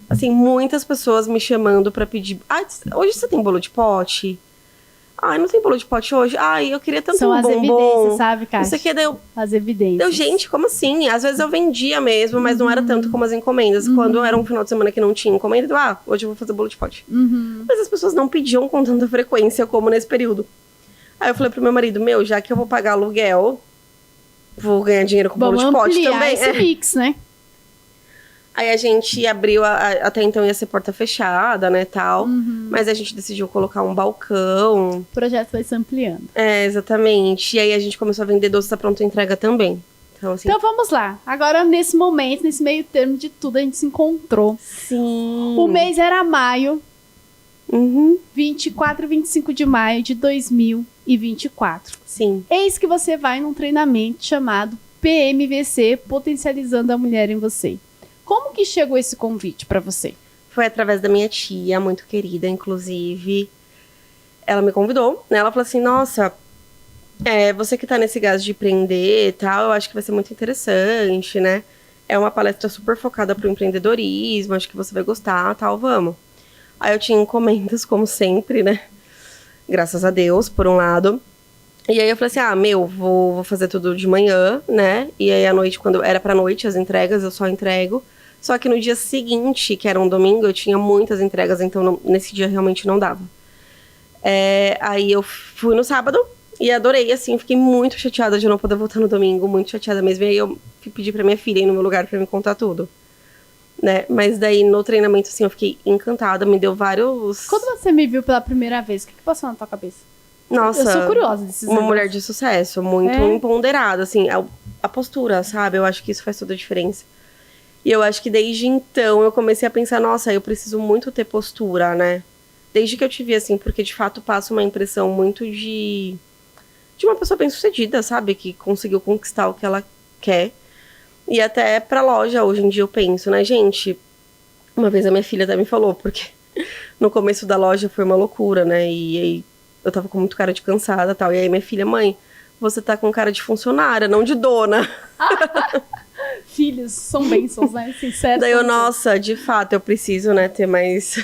assim, muitas pessoas me chamando pra pedir: hoje você tem bolo de pote? Não tem bolo de pote hoje? Eu queria tanto São um as bombom. evidências, sabe, Kátia? Não sei o que, daí As evidências. deu, gente, como assim? Às vezes eu vendia mesmo, mas não era tanto como as encomendas. Quando era um final de semana que não tinha encomenda, hoje eu vou fazer bolo de pote. Mas as pessoas não pediam com tanta frequência como nesse período. Aí eu falei pro meu marido: já que eu vou pagar aluguel, vou ganhar dinheiro com bolo de pote também. Esse mix, né? Aí a gente abriu, até então ia ser porta fechada, né, tal. Mas a gente decidiu colocar um balcão. O projeto vai se ampliando. Exatamente. E aí a gente começou a vender doces à pronta entrega também. Então, assim... Então vamos lá. Agora, nesse momento, nesse meio termo de tudo, a gente se encontrou. Sim. O mês era maio. 24 e 25 de maio de 2024. Sim. Eis que você vai num treinamento chamado PMVC, Potencializando a Mulher em Você. Como que chegou esse convite pra você? Foi através da minha tia, muito querida, inclusive. Ela me convidou, né? Ela falou assim: nossa, você que tá nesse gás de empreender e tal, eu acho que vai ser muito interessante, né? É uma palestra super focada pro empreendedorismo, acho que você vai gostar, tal, vamos. Aí eu tinha encomendas, como sempre, né? Graças a Deus, por um lado. E aí eu falei assim: vou fazer tudo de manhã, né? E aí à noite, quando era pra noite as entregas, eu só entrego. Só que no dia seguinte, que era um domingo, eu tinha muitas entregas, então nesse dia realmente não dava. Aí eu fui no sábado e adorei, assim, fiquei muito chateada de não poder voltar no domingo, muito chateada mesmo. E aí eu pedi pra minha filha ir no meu lugar pra me contar tudo, né? Mas daí no treinamento, assim, eu fiquei encantada, me deu vários... Quando você me viu pela primeira vez, o que passou na tua cabeça? Nossa, eu sou curiosa desses uma mulher de sucesso, muito empoderada, assim, a postura, sabe? Eu acho que isso faz toda a diferença. E eu acho que desde então eu comecei a pensar: nossa, eu preciso muito ter postura, né? Desde que eu te vi, assim, porque de fato passa uma impressão muito de uma pessoa bem-sucedida, sabe? Que conseguiu conquistar o que ela quer. E até pra loja, hoje em dia eu penso, né, gente? Uma vez a minha filha até me falou, porque no começo da loja foi uma loucura, né? E aí eu tava com muito cara de cansada e tal. E aí minha filha: mãe, você tá com cara de funcionária, não de dona. Filhos são bênçãos, né? Sincero. Daí eu, nossa, de fato, eu preciso, né, ter mais...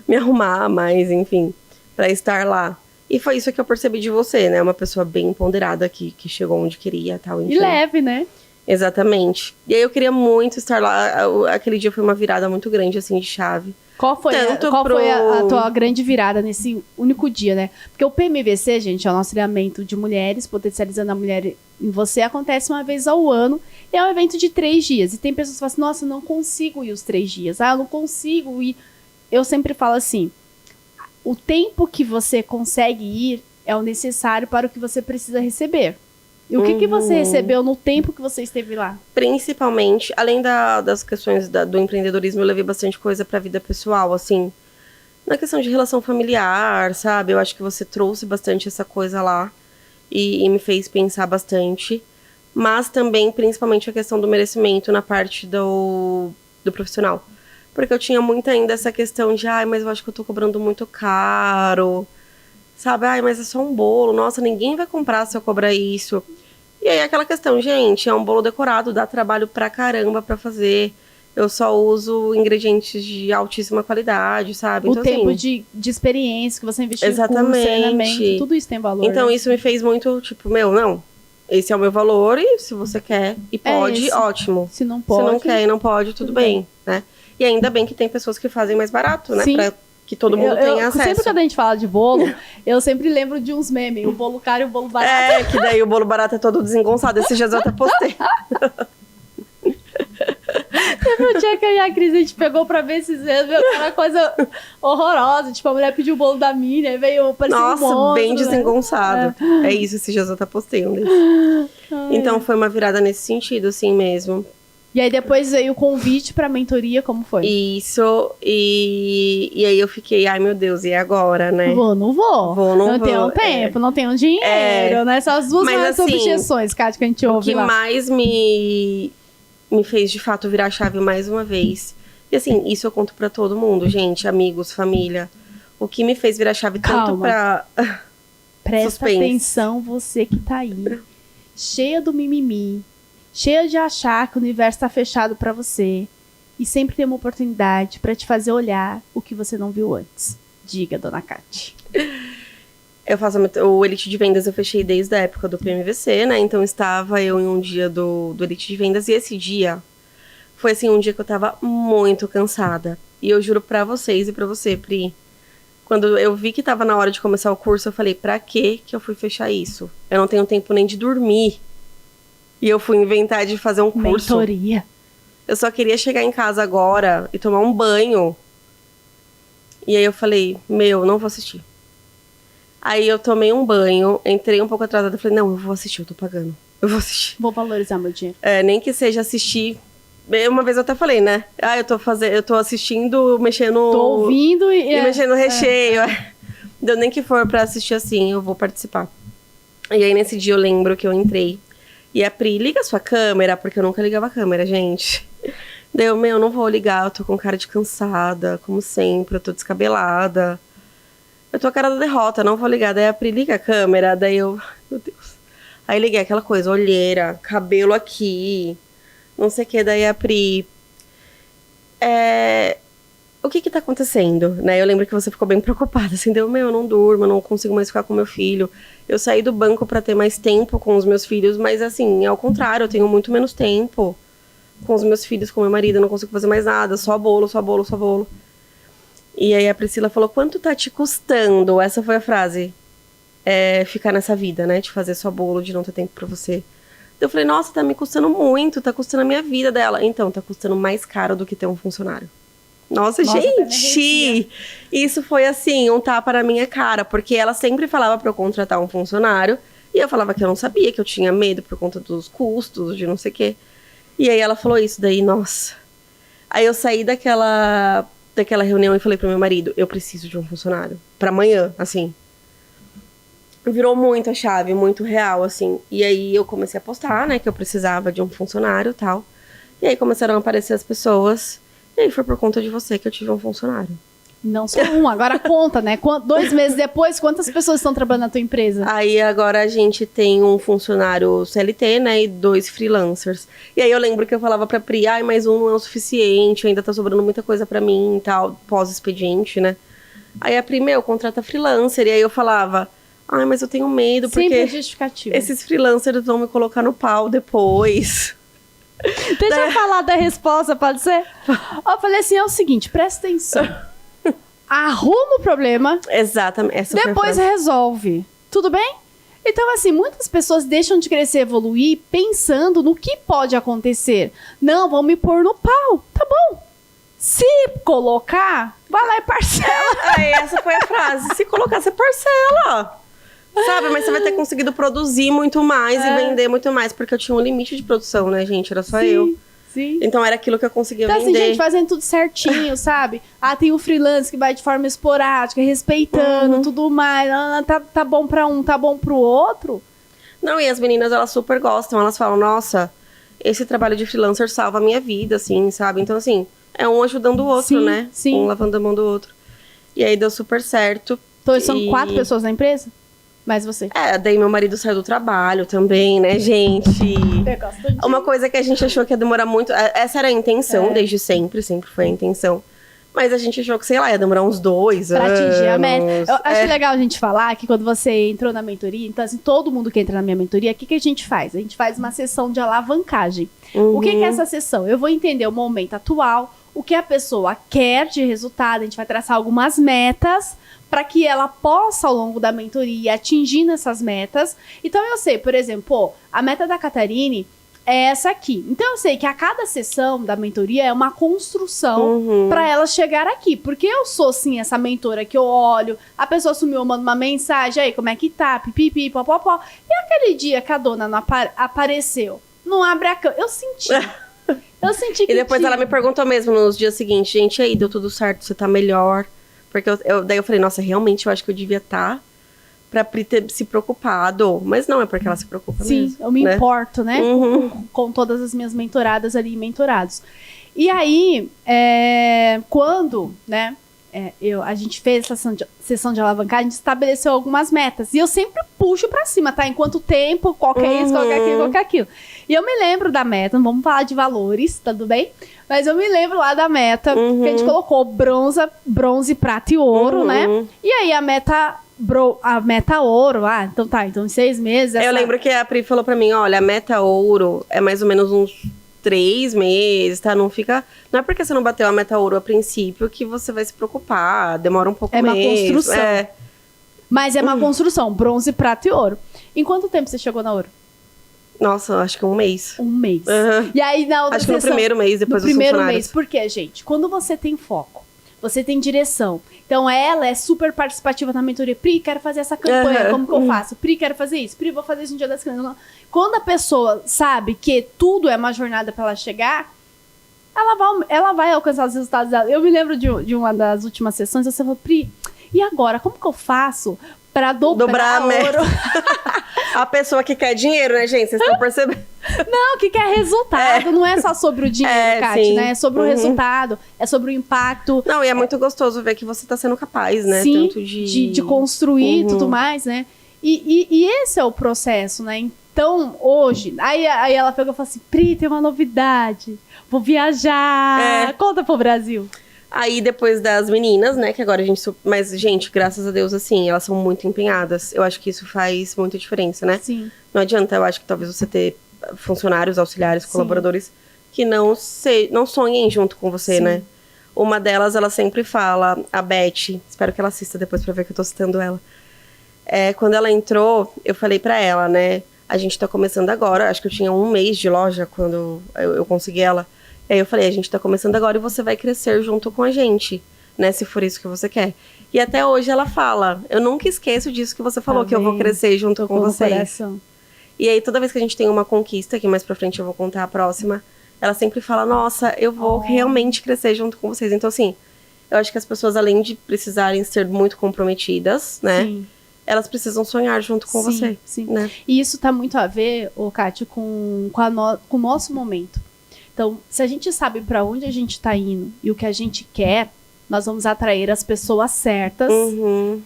me arrumar mais, enfim, pra estar lá. E foi isso que eu percebi de você, né? Uma pessoa bem ponderada que chegou onde queria e tal, enfim. E leve, né? Exatamente. E aí eu queria muito estar lá. Aquele dia foi uma virada muito grande, assim, de chave. Qual foi a tua grande virada nesse único dia, né? Porque o PMVC, gente, é o nosso treinamento de mulheres, potencializando a mulher em você, acontece uma vez ao ano. E é um evento de 3 dias. E tem pessoas que falam assim: nossa, eu não consigo ir os 3 dias. Eu não consigo ir. Eu sempre falo assim: o tempo que você consegue ir é o necessário para o que você precisa receber. E o que você recebeu no tempo que você esteve lá? Principalmente, além das questões do empreendedorismo, eu levei bastante coisa pra vida pessoal, assim. Na questão de relação familiar, sabe? Eu acho que você trouxe bastante essa coisa lá. E me fez pensar bastante. Mas também, principalmente, a questão do merecimento na parte do profissional. Porque eu tinha muito ainda essa questão de: mas eu acho que eu tô cobrando muito caro. Sabe? Mas é só um bolo. Nossa, ninguém vai comprar se eu cobrar isso. E E aí é aquela questão, gente, é um bolo decorado, dá trabalho pra caramba pra fazer. Eu só uso ingredientes de altíssima qualidade, sabe? O Então, tempo assim, de experiência que você investiu, exatamente. curso, treinamento, tudo isso tem valor. Então né? isso me fez muito, tipo, não, esse é o meu valor e se você quer e pode, esse. ótimo. Se não Se pode. não quer e não pode, tudo bem, né? E ainda bem que tem pessoas que fazem mais barato, né? Sim. Pra que todo mundo tenha acesso. Sempre quando a gente fala de bolo, eu sempre lembro de uns memes, o bolo caro e o bolo barato. É, que daí o bolo barato é todo desengonçado. Esses dias eu até postei. Teve um dia que eu e a Cris, a gente pegou pra ver esses memes, aquela coisa horrorosa. Tipo, a mulher pediu o bolo da Mini, aí veio parecia Nossa, um monstro, bem né? desengonçado. É isso, esses dias eu até postei um desses. Então foi uma virada nesse sentido, assim mesmo. E aí depois veio o convite pra mentoria, como foi? Isso, e aí eu fiquei, ai meu Deus, e agora, né? Vou, não vou. Vou, não não vou, tenho tempo, não tenho dinheiro, né? São as duas Mas, maiores assim, objeções, Kátia, que a gente O ouve que lá. mais me fez, de fato, virar a chave mais uma vez. E assim, isso eu conto pra todo mundo, gente, amigos, família. O que me fez virar a chave tanto Calma. pra... Presta suspense. atenção, você que tá aí, cheia do mimimi, cheia de achar que o universo tá fechado pra você. E sempre tem uma oportunidade pra te fazer olhar o que você não viu antes. Diga, dona Kátia. Eu faço o Elite de Vendas, eu fechei desde a época do PMVC, né? Então estava eu em um dia do Elite de Vendas e esse dia foi assim um dia que eu tava muito cansada. E eu juro pra vocês e pra você, Pri, quando eu vi que tava na hora de começar o curso, eu falei, pra que eu fui fechar isso? Eu não tenho tempo nem de dormir. E eu fui inventar de fazer um curso. Mentoria. Eu só queria chegar em casa agora e tomar um banho. E aí eu falei, não vou assistir. Aí eu tomei um banho, entrei um pouco atrasada e falei, não, eu vou assistir, eu tô pagando. Eu vou assistir. Vou valorizar meu dinheiro. Nem que seja assistir. Uma vez eu até falei, né? Eu tô assistindo, mexendo. Tô ouvindo e mexendo no recheio. Deu nem que for pra assistir assim, eu vou participar. E aí nesse dia eu lembro que eu entrei. E a Pri, liga a sua câmera, porque eu nunca ligava a câmera, gente. Daí eu, não vou ligar, eu tô com cara de cansada, como sempre, eu tô descabelada. Eu tô a cara da derrota, não vou ligar. Daí a Pri liga a câmera, daí eu, meu Deus. Aí liguei aquela coisa, olheira, cabelo aqui, não sei o que. Daí a Pri, o que tá acontecendo, né? Eu lembro que você ficou bem preocupada, assim, deu, eu não durmo, eu não consigo mais ficar com meu filho. Eu saí do banco pra ter mais tempo com os meus filhos, mas assim, ao contrário, eu tenho muito menos tempo com os meus filhos, com meu marido, eu não consigo fazer mais nada, só bolo, só bolo, só bolo. E aí a Priscila falou, quanto tá te custando? Essa foi a frase. Ficar nessa vida, né? De fazer só bolo, de não ter tempo pra você. Eu falei, nossa, tá me custando muito, tá custando a minha vida dela. Então, tá custando mais caro do que ter um funcionário. Nossa, gente! Isso foi assim, um tapa na minha cara. Porque ela sempre falava pra eu contratar um funcionário. E eu falava que eu não sabia, que eu tinha medo por conta dos custos, de não sei o quê. E aí ela falou isso, daí, nossa. Aí eu saí daquela reunião e falei pro meu marido, eu preciso de um funcionário. Pra amanhã, assim. Virou muito a chave, muito real, assim. E aí eu comecei a postar, né, que eu precisava de um funcionário e tal. E aí começaram a aparecer as pessoas. E aí foi por conta de você que eu tive um funcionário. Não só um, agora conta, né? 2 meses depois, quantas pessoas estão trabalhando na tua empresa? Aí agora a gente tem um funcionário CLT, né, e 2 freelancers. E aí eu lembro que eu falava pra Pri, mas um não é o suficiente, ainda tá sobrando muita coisa pra mim e tal, pós-expediente, né. Aí a Pri, contrata freelancer, e aí eu falava, mas eu tenho medo, Sempre porque justificativa. esses freelancers vão me colocar no pau depois. Deixa eu falar da resposta, pode ser? Eu falei assim, é o seguinte, presta atenção. Arruma o problema. Exatamente. Essa depois foi a frase. resolve. Tudo bem? Então, assim, muitas pessoas deixam de crescer e evoluir pensando no que pode acontecer. Não, vão me pôr no pau. Tá bom. Se colocar, vai lá e parcela. Essa foi a frase. Se colocar, você parcela. Sabe? Mas você vai ter conseguido produzir muito mais e vender muito mais. Porque eu tinha um limite de produção, né, gente? Era só eu. Sim. Então era aquilo que eu conseguia então, vender. Então, assim, gente, fazendo tudo certinho, sabe? Tem o freelance que vai de forma esporádica, respeitando tudo mais. Tá bom pra um, tá bom pro outro. Não, e as meninas, elas super gostam. Elas falam, nossa, esse trabalho de freelancer salva a minha vida, assim, sabe? Então, assim, é um ajudando o outro, né? Sim. Um lavando a mão do outro. E aí deu super certo. Então, são 4 pessoas na empresa? Mas você? Daí meu marido saiu do trabalho também, né, gente? Eu gosto de... Uma coisa que a gente achou que ia demorar muito... Essa era a intenção, desde sempre foi a intenção. Mas a gente achou que, sei lá, ia demorar uns 2 anos. Pra atingir a meta. Eu acho legal a gente falar que quando você entrou na mentoria, então assim, todo mundo que entra na minha mentoria, o que a gente faz? A gente faz uma sessão de alavancagem. O que é essa sessão? Eu vou entender o momento atual, o que a pessoa quer de resultado, a gente vai traçar algumas metas para que ela possa, ao longo da mentoria, atingir essas metas. Então eu sei, por exemplo, a meta da Catarine é essa aqui. Então eu sei que a cada sessão da mentoria é uma construção para ela chegar aqui. Porque eu sou, sim, essa mentora que eu olho, a pessoa sumiu, eu mando uma mensagem, aí, como é que tá? Pipipi, popopó. E aquele dia que a dona não apareceu, não abre a cama. Eu senti. Eu senti que E depois ela me perguntou mesmo nos dias seguintes, gente, e aí, deu tudo certo? Você tá melhor? Porque daí eu falei, nossa, realmente eu acho que eu devia estar pra Pri ter se preocupado. Mas não é porque ela se preocupa mesmo. Sim, eu me importo, né? Com todas as minhas mentoradas ali, mentorados. E aí, quando, né, a gente fez essa sessão de alavancagem, a gente estabeleceu algumas metas. E eu sempre puxo pra cima, tá? Em quanto tempo, qual que é isso, qual que é aquilo, qual que é aquilo. E eu me lembro da meta, não vamos falar de valores, tá tudo bem? Mas eu me lembro lá da meta, que a gente colocou bronze, prata e ouro, né? E aí a meta ouro, então em 6 meses... Eu lembro que a Pri falou pra mim, olha, a meta ouro é mais ou menos uns 3 meses, tá? Não é porque você não bateu a meta ouro a princípio que você vai se preocupar, demora um pouco mesmo. É uma construção. Mas é uma construção, bronze, prata e ouro. Em quanto tempo você chegou na ouro? Nossa, acho que 1 mês. 1 mês. E aí na outra acho que no primeiro mês, depois dos funcionários. No primeiro mês, porque, gente, quando você tem foco, você tem direção. Então, ela é super participativa na mentoria. Pri, quero fazer essa campanha, como que eu faço? Pri, quero fazer isso. Pri, vou fazer isso no Dia das Crianças. Quando a pessoa sabe que tudo é uma jornada pra ela chegar, ela vai alcançar os resultados dela. Eu me lembro de uma das últimas sessões, você falou, Pri, e agora? Como que eu faço pra dobrar a ouro? A pessoa que quer dinheiro, né, gente? Vocês estão percebendo? Não, que quer resultado. Não é só sobre o dinheiro, Kátia, né? É sobre o resultado, é sobre o impacto. Não, e é muito gostoso ver que você tá sendo capaz, né? Sim, tanto de construir e tudo mais, né? E esse é o processo, né? Então, hoje... Aí ela pegou e falou assim, Pri, tem uma novidade. Vou viajar. Conta pro Brasil. Aí, depois das meninas, né, que agora a gente... Mas, gente, graças a Deus, assim, elas são muito empenhadas. Eu acho que isso faz muita diferença, né? Sim. Não adianta, eu acho que talvez você ter funcionários, auxiliares, colaboradores que não sonhem junto com você, né? Uma delas, ela sempre fala, a Beth, espero que ela assista depois pra ver que eu tô citando ela. Quando ela entrou, eu falei pra ela, né, a gente tá começando agora, acho que eu tinha 1 mês de loja quando eu consegui ela. Aí eu falei, a gente tá começando agora e você vai crescer junto com a gente, né? Se for isso que você quer. E até hoje ela fala, eu nunca esqueço disso que você falou, que eu vou crescer junto com vocês. E aí toda vez que a gente tem uma conquista, que mais pra frente eu vou contar a próxima, ela sempre fala, nossa, eu vou realmente crescer junto com vocês. Então assim, eu acho que as pessoas, além de precisarem ser muito comprometidas, né? Sim. Elas precisam sonhar junto com você. Sim. Né? E isso tá muito a ver, Kátia, com o nosso momento. Então, se a gente sabe para onde a gente está indo e o que a gente quer, nós vamos atrair as pessoas certas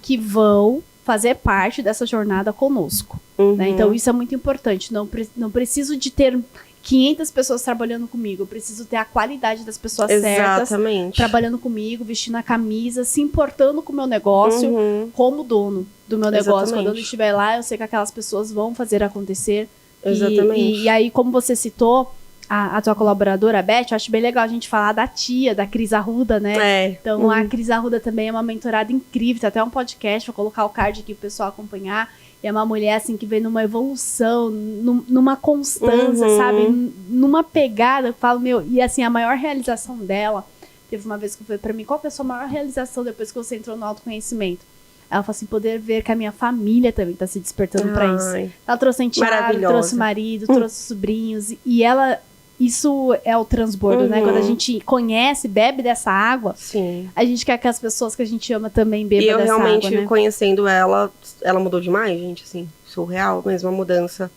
que vão fazer parte dessa jornada conosco. Né? Então, isso é muito importante. Não preciso de ter 500 pessoas trabalhando comigo. Eu preciso ter a qualidade das pessoas certas trabalhando comigo, vestindo a camisa, se importando com o meu negócio como dono do meu negócio. Quando eu estiver lá, eu sei que aquelas pessoas vão fazer acontecer. E aí, como você citou, a tua colaboradora, a Beth, eu acho bem legal a gente falar da tia, da Cris Arruda, né? Então, a Cris Arruda também é uma mentorada incrível, tem até um podcast, vou colocar o card aqui pro pessoal acompanhar. E é uma mulher, assim, que vem numa evolução, numa constância, sabe? Numa pegada, eu falo, e assim, a maior realização dela, teve uma vez que eu falei pra mim, qual que é a sua maior realização depois que você entrou no autoconhecimento? Ela falou assim, poder ver que a minha família também tá se despertando pra isso. Ela trouxe enteado, trouxe marido, trouxe sobrinhos, e ela... Isso é o transbordo, né? Quando a gente conhece, bebe dessa água, a gente quer que as pessoas que a gente ama também bebam dessa água, né? E eu realmente, conhecendo ela mudou demais, gente, assim. Surreal mesmo, a mudança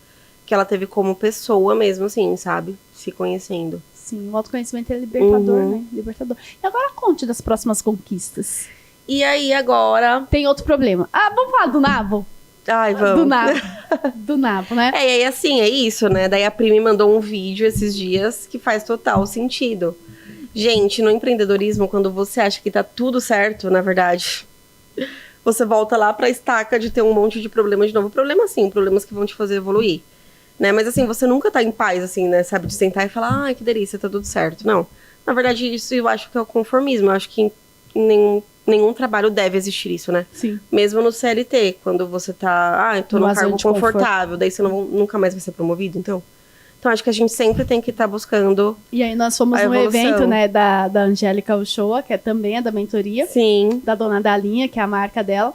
que ela teve como pessoa mesmo, assim, sabe? Se conhecendo. Sim, o autoconhecimento é libertador, né? Libertador. E agora conte das próximas conquistas. E aí, agora... Tem outro problema. Vamos falar do Navo? Ai, vamos. Do nabo, né? E aí assim, é isso, né? Daí a Pri me mandou um vídeo esses dias que faz total sentido. Gente, no empreendedorismo, quando você acha que tá tudo certo, na verdade, você volta lá pra estaca de ter um monte de problemas de novo. Problema sim, problemas que vão te fazer evoluir, né? Mas assim, você nunca tá em paz, assim, né? Sabe, de sentar e falar, ai, que delícia, tá tudo certo. Não. Na verdade, isso eu acho que é o conformismo. Eu acho que em nenhum trabalho deve existir isso, né? Sim. Mesmo no CLT, quando você tá, eu tô num cargo confortável, daí você nunca mais vai ser promovido, então acho que a gente sempre tem que estar buscando. E aí nós fomos no evento, né, da Angélica Uchoa, que também é da mentoria. Sim. Da Dona Dalinha, que é a marca dela.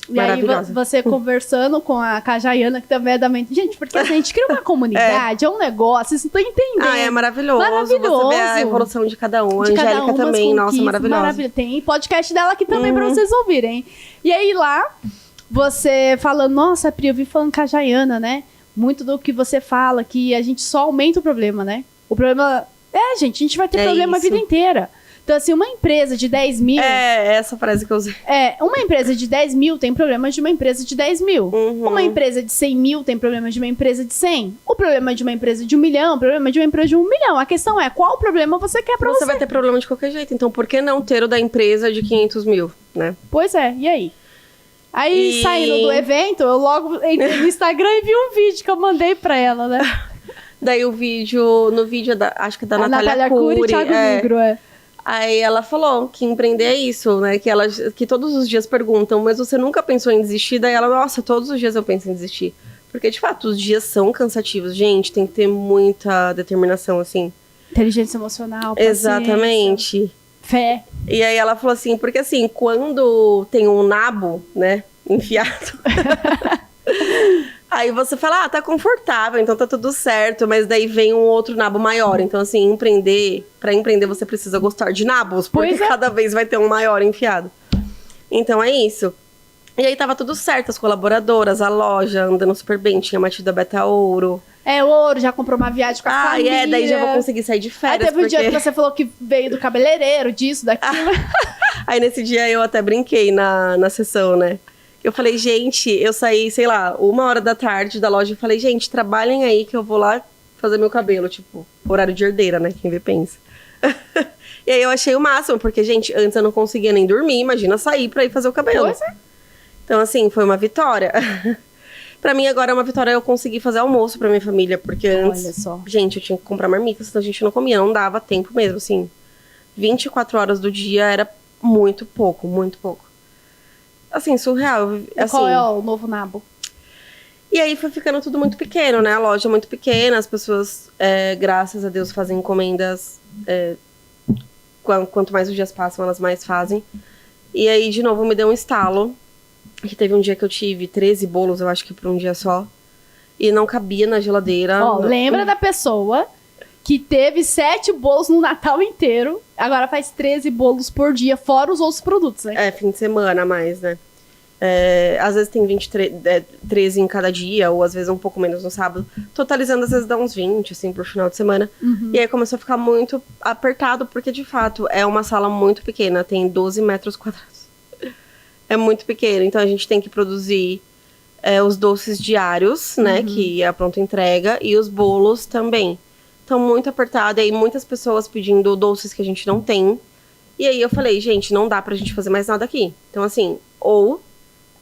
E aí você conversando com a Jaiana, que também é da mentoria. Gente, porque assim, a gente cria uma comunidade, é um negócio, vocês não estão entendendo. É maravilhoso. Maravilhoso. Você vê a evolução de cada um. A Angélica também, nossa, maravilhosa. Tem podcast dela aqui também pra vocês ouvirem. E aí lá, você falando, nossa, Pri, eu vi falando com a Jaiana, né? Muito do que você fala, que a gente só aumenta o problema, né? O problema... gente, a gente vai ter problema a vida inteira. Então, assim, uma empresa de 10 mil... essa frase que eu usei. Uma empresa de 10 mil tem problemas de uma empresa de 10 mil. Uhum. Uma empresa de 100 mil tem problemas de uma empresa de 100. O problema de uma empresa de 1 milhão, o problema de uma empresa de 1 milhão. A questão é, qual problema você quer pra você? Você vai ter problema de qualquer jeito. Então, por que não ter o da empresa de 500 mil, né? Pois é, e aí? Aí, saindo do evento, eu logo entrei no Instagram e vi um vídeo que eu mandei pra ela, né? Daí no vídeo, acho que da Natália Cury. E Thiago Negro, Aí ela falou que empreender é isso, né? Que todos os dias perguntam, mas você nunca pensou em desistir? Daí ela, nossa, todos os dias eu penso em desistir. Porque, de fato, os dias são cansativos. Gente, tem que ter muita determinação, assim. Inteligência emocional, paciência. Exatamente. Fé. E aí ela falou assim, porque assim, quando tem um nabo, né, enfiado... Aí você fala, tá confortável, então tá tudo certo, mas daí vem um outro nabo maior. Então, assim, pra empreender você precisa gostar de nabos, porque cada vez vai ter um maior enfiado. Então é isso. E aí tava tudo certo, as colaboradoras, a loja andando super bem, tinha Matilda Beta Ouro. Ouro, já comprou uma viagem com a família. Daí já vou conseguir sair de férias. Aí teve um dia que você falou que veio do cabeleireiro, disso, daquilo. Aí nesse dia eu até brinquei na sessão, né? Eu falei, gente, eu saí, sei lá, 1h da tarde da loja e falei, gente, trabalhem aí que eu vou lá fazer meu cabelo, tipo, horário de herdeira, né? Quem vê pensa. E aí eu achei o máximo, porque, gente, antes eu não conseguia nem dormir, imagina sair pra ir fazer o cabelo. Pois é. Então, assim, foi uma vitória. Pra mim, agora é uma vitória eu conseguir fazer almoço pra minha família, porque antes, olha só, gente, eu tinha que comprar marmita, senão a gente não comia, não dava tempo mesmo, assim. 24 horas do dia era muito pouco, muito pouco. Assim, surreal. Assim, qual é o novo nabo? E aí foi ficando tudo muito pequeno, né? A loja é muito pequena, as pessoas, graças a Deus, fazem encomendas. Quanto mais os dias passam, elas mais fazem. E aí, de novo, me deu um estalo. Que teve um dia que eu tive 13 bolos, eu acho que por um dia só. E não cabia na geladeira. Lembra da pessoa que teve 7 bolos no Natal inteiro, agora faz 13 bolos por dia, fora os outros produtos, né? Fim de semana a mais, né? Às vezes tem 13 em cada dia, ou às vezes um pouco menos no sábado. Totalizando, às vezes dá uns 20, assim, por final de semana. Uhum. E aí começou a ficar muito apertado, porque de fato é uma sala muito pequena, tem 12 metros quadrados. É muito pequeno, então a gente tem que produzir os doces diários, né, que é a pronta entrega, e os bolos também. Então, muito apertado, e aí muitas pessoas pedindo doces que a gente não tem. E aí eu falei, gente, não dá pra gente fazer mais nada aqui. Então, assim, ou